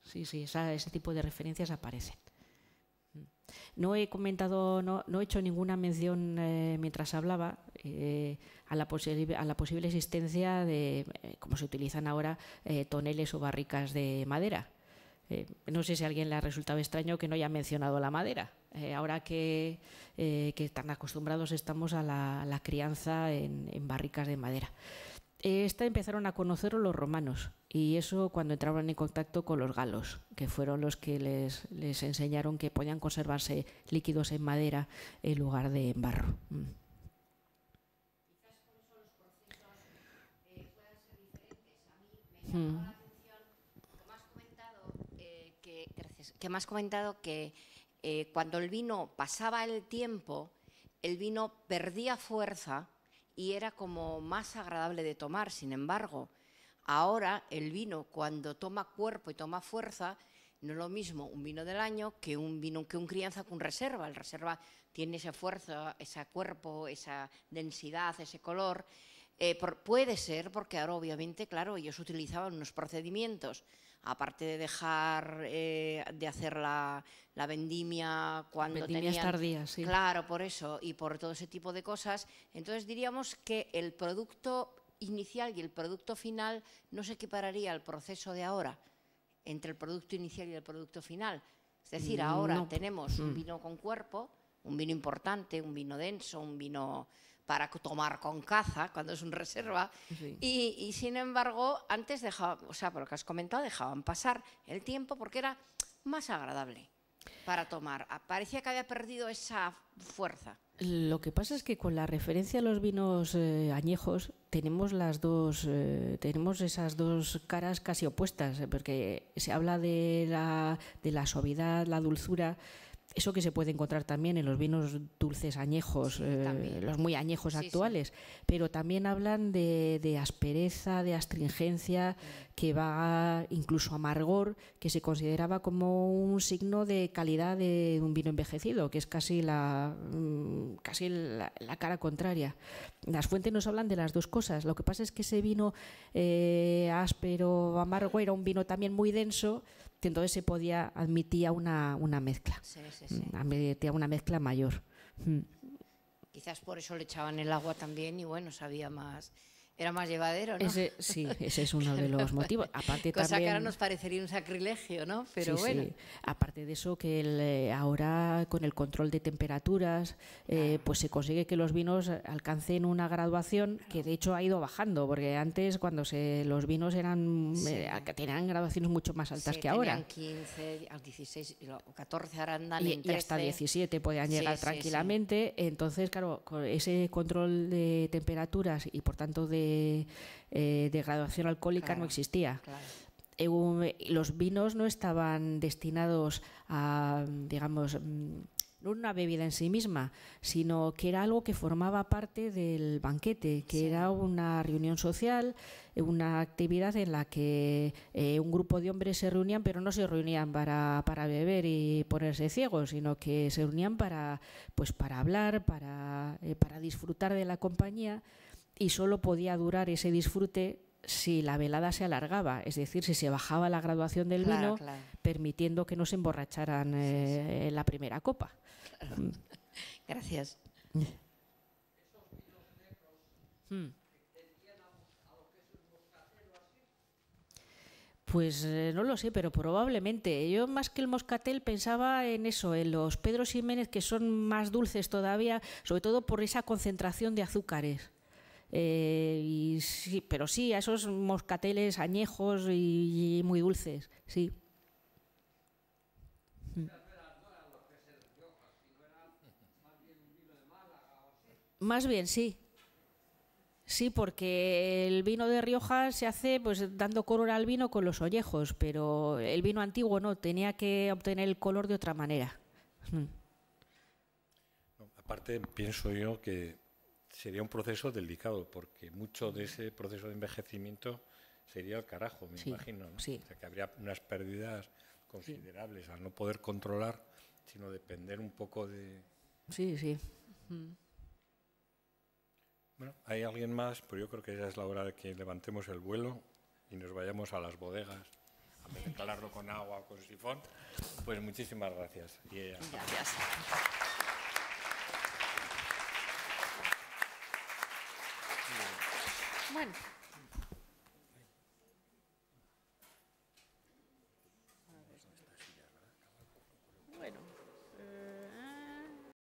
ese tipo de referencias aparecen. No he comentado, no he hecho ninguna mención mientras hablaba a la posible existencia de, como se utilizan ahora, toneles o barricas de madera. No sé si a alguien le ha resultado extraño que no haya mencionado la madera. Ahora que tan acostumbrados estamos a la crianza en barricas de madera. Esta empezaron a conocerlo los romanos y eso cuando entraban en contacto con los galos, que fueron los que les enseñaron que podían conservarse líquidos en madera en lugar de en barro. Quizás por eso los procesos puedan ser diferentes. A mí me llama la atención que me has comentado que cuando el vino pasaba el tiempo, el vino perdía fuerza y era como más agradable de tomar. Sin embargo, ahora el vino, cuando toma cuerpo y toma fuerza, no es lo mismo un vino del año que un crianza con reserva. El reserva tiene esa fuerza, ese cuerpo, esa densidad, ese color. Puede ser porque ahora, obviamente, claro, ellos utilizaban unos procedimientos, aparte de dejar de hacer la vendimia cuando Vendimias tardías, sí. Claro, por eso, y por todo ese tipo de cosas. Entonces diríamos que el producto inicial y el producto final no se equipararía al proceso de ahora, entre el producto inicial y el producto final. Es decir, ahora tenemos un vino con cuerpo, un vino importante, un vino denso, un vino para tomar con caza, cuando es un reserva, sí. y sin embargo, antes dejaban, o sea, por lo que has comentado, dejaban pasar el tiempo porque era más agradable para tomar. Parecía que había perdido esa fuerza. Lo que pasa es que con la referencia a los vinos añejos tenemos tenemos esas dos caras casi opuestas, porque se habla de la suavidad, la dulzura. Eso que se puede encontrar también en los vinos dulces añejos, los muy añejos actuales, pero también hablan de aspereza, de astringencia, que va incluso a amargor, que se consideraba como un signo de calidad de un vino envejecido, que es casi la cara contraria. Las fuentes nos hablan de las dos cosas. Lo que pasa es que ese vino áspero, amargo, era un vino también muy denso, que entonces admitía una mezcla, admitía una mezcla mayor. Quizás por eso le echaban el agua también y bueno, sabía más. Era más llevadero, ¿no? Sí, ese es uno de los motivos. Aparte Cosa también, que ahora nos parecería un sacrilegio, ¿no? Pero sí, bueno. sí. Aparte de eso, que ahora con el control de temperaturas, pues se consigue que los vinos alcancen una graduación que de hecho ha ido bajando, porque antes cuando los vinos tenían graduaciones mucho más altas que ahora. Tenían 15, 16, 14 ahora andan en 13. Y hasta 17 podían llegar tranquilamente. Entonces, claro, con ese control de temperaturas y por tanto de graduación alcohólica no existía. Claro. Los vinos no estaban destinados a, digamos, no una bebida en sí misma, sino que era algo que formaba parte del banquete, que era una reunión social, una actividad en la que un grupo de hombres se reunían, pero no se reunían para beber y ponerse ciegos, sino que se reunían para hablar, para disfrutar de la compañía, y solo podía durar ese disfrute si la velada se alargaba, es decir, si se bajaba la graduación del vino, permitiendo que no se emborracharan en la primera copa. Claro. Gracias. Pues no lo sé, pero probablemente. Yo más que el moscatel pensaba en eso, en los Pedro Ximénez, que son más dulces todavía, sobre todo por esa concentración de azúcares. Sí, pero sí, a esos moscateles añejos y muy dulces, sí. Más bien, sí. Sí, porque el vino de Rioja se hace pues dando color al vino con los ollejos, pero el vino antiguo no, tenía que obtener el color de otra manera. Aparte, pienso yo que sería un proceso delicado, porque mucho de ese proceso de envejecimiento sería el carajo, me imagino, ¿no? Sí. O sea, que habría unas pérdidas considerables al no poder controlar, sino depender un poco de... Sí, sí. Bueno, ¿hay alguien más? Pues yo creo que ya es la hora de que levantemos el vuelo y nos vayamos a las bodegas, a vez de calarlo con agua o con sifón. Pues muchísimas gracias. Gracias. Bueno.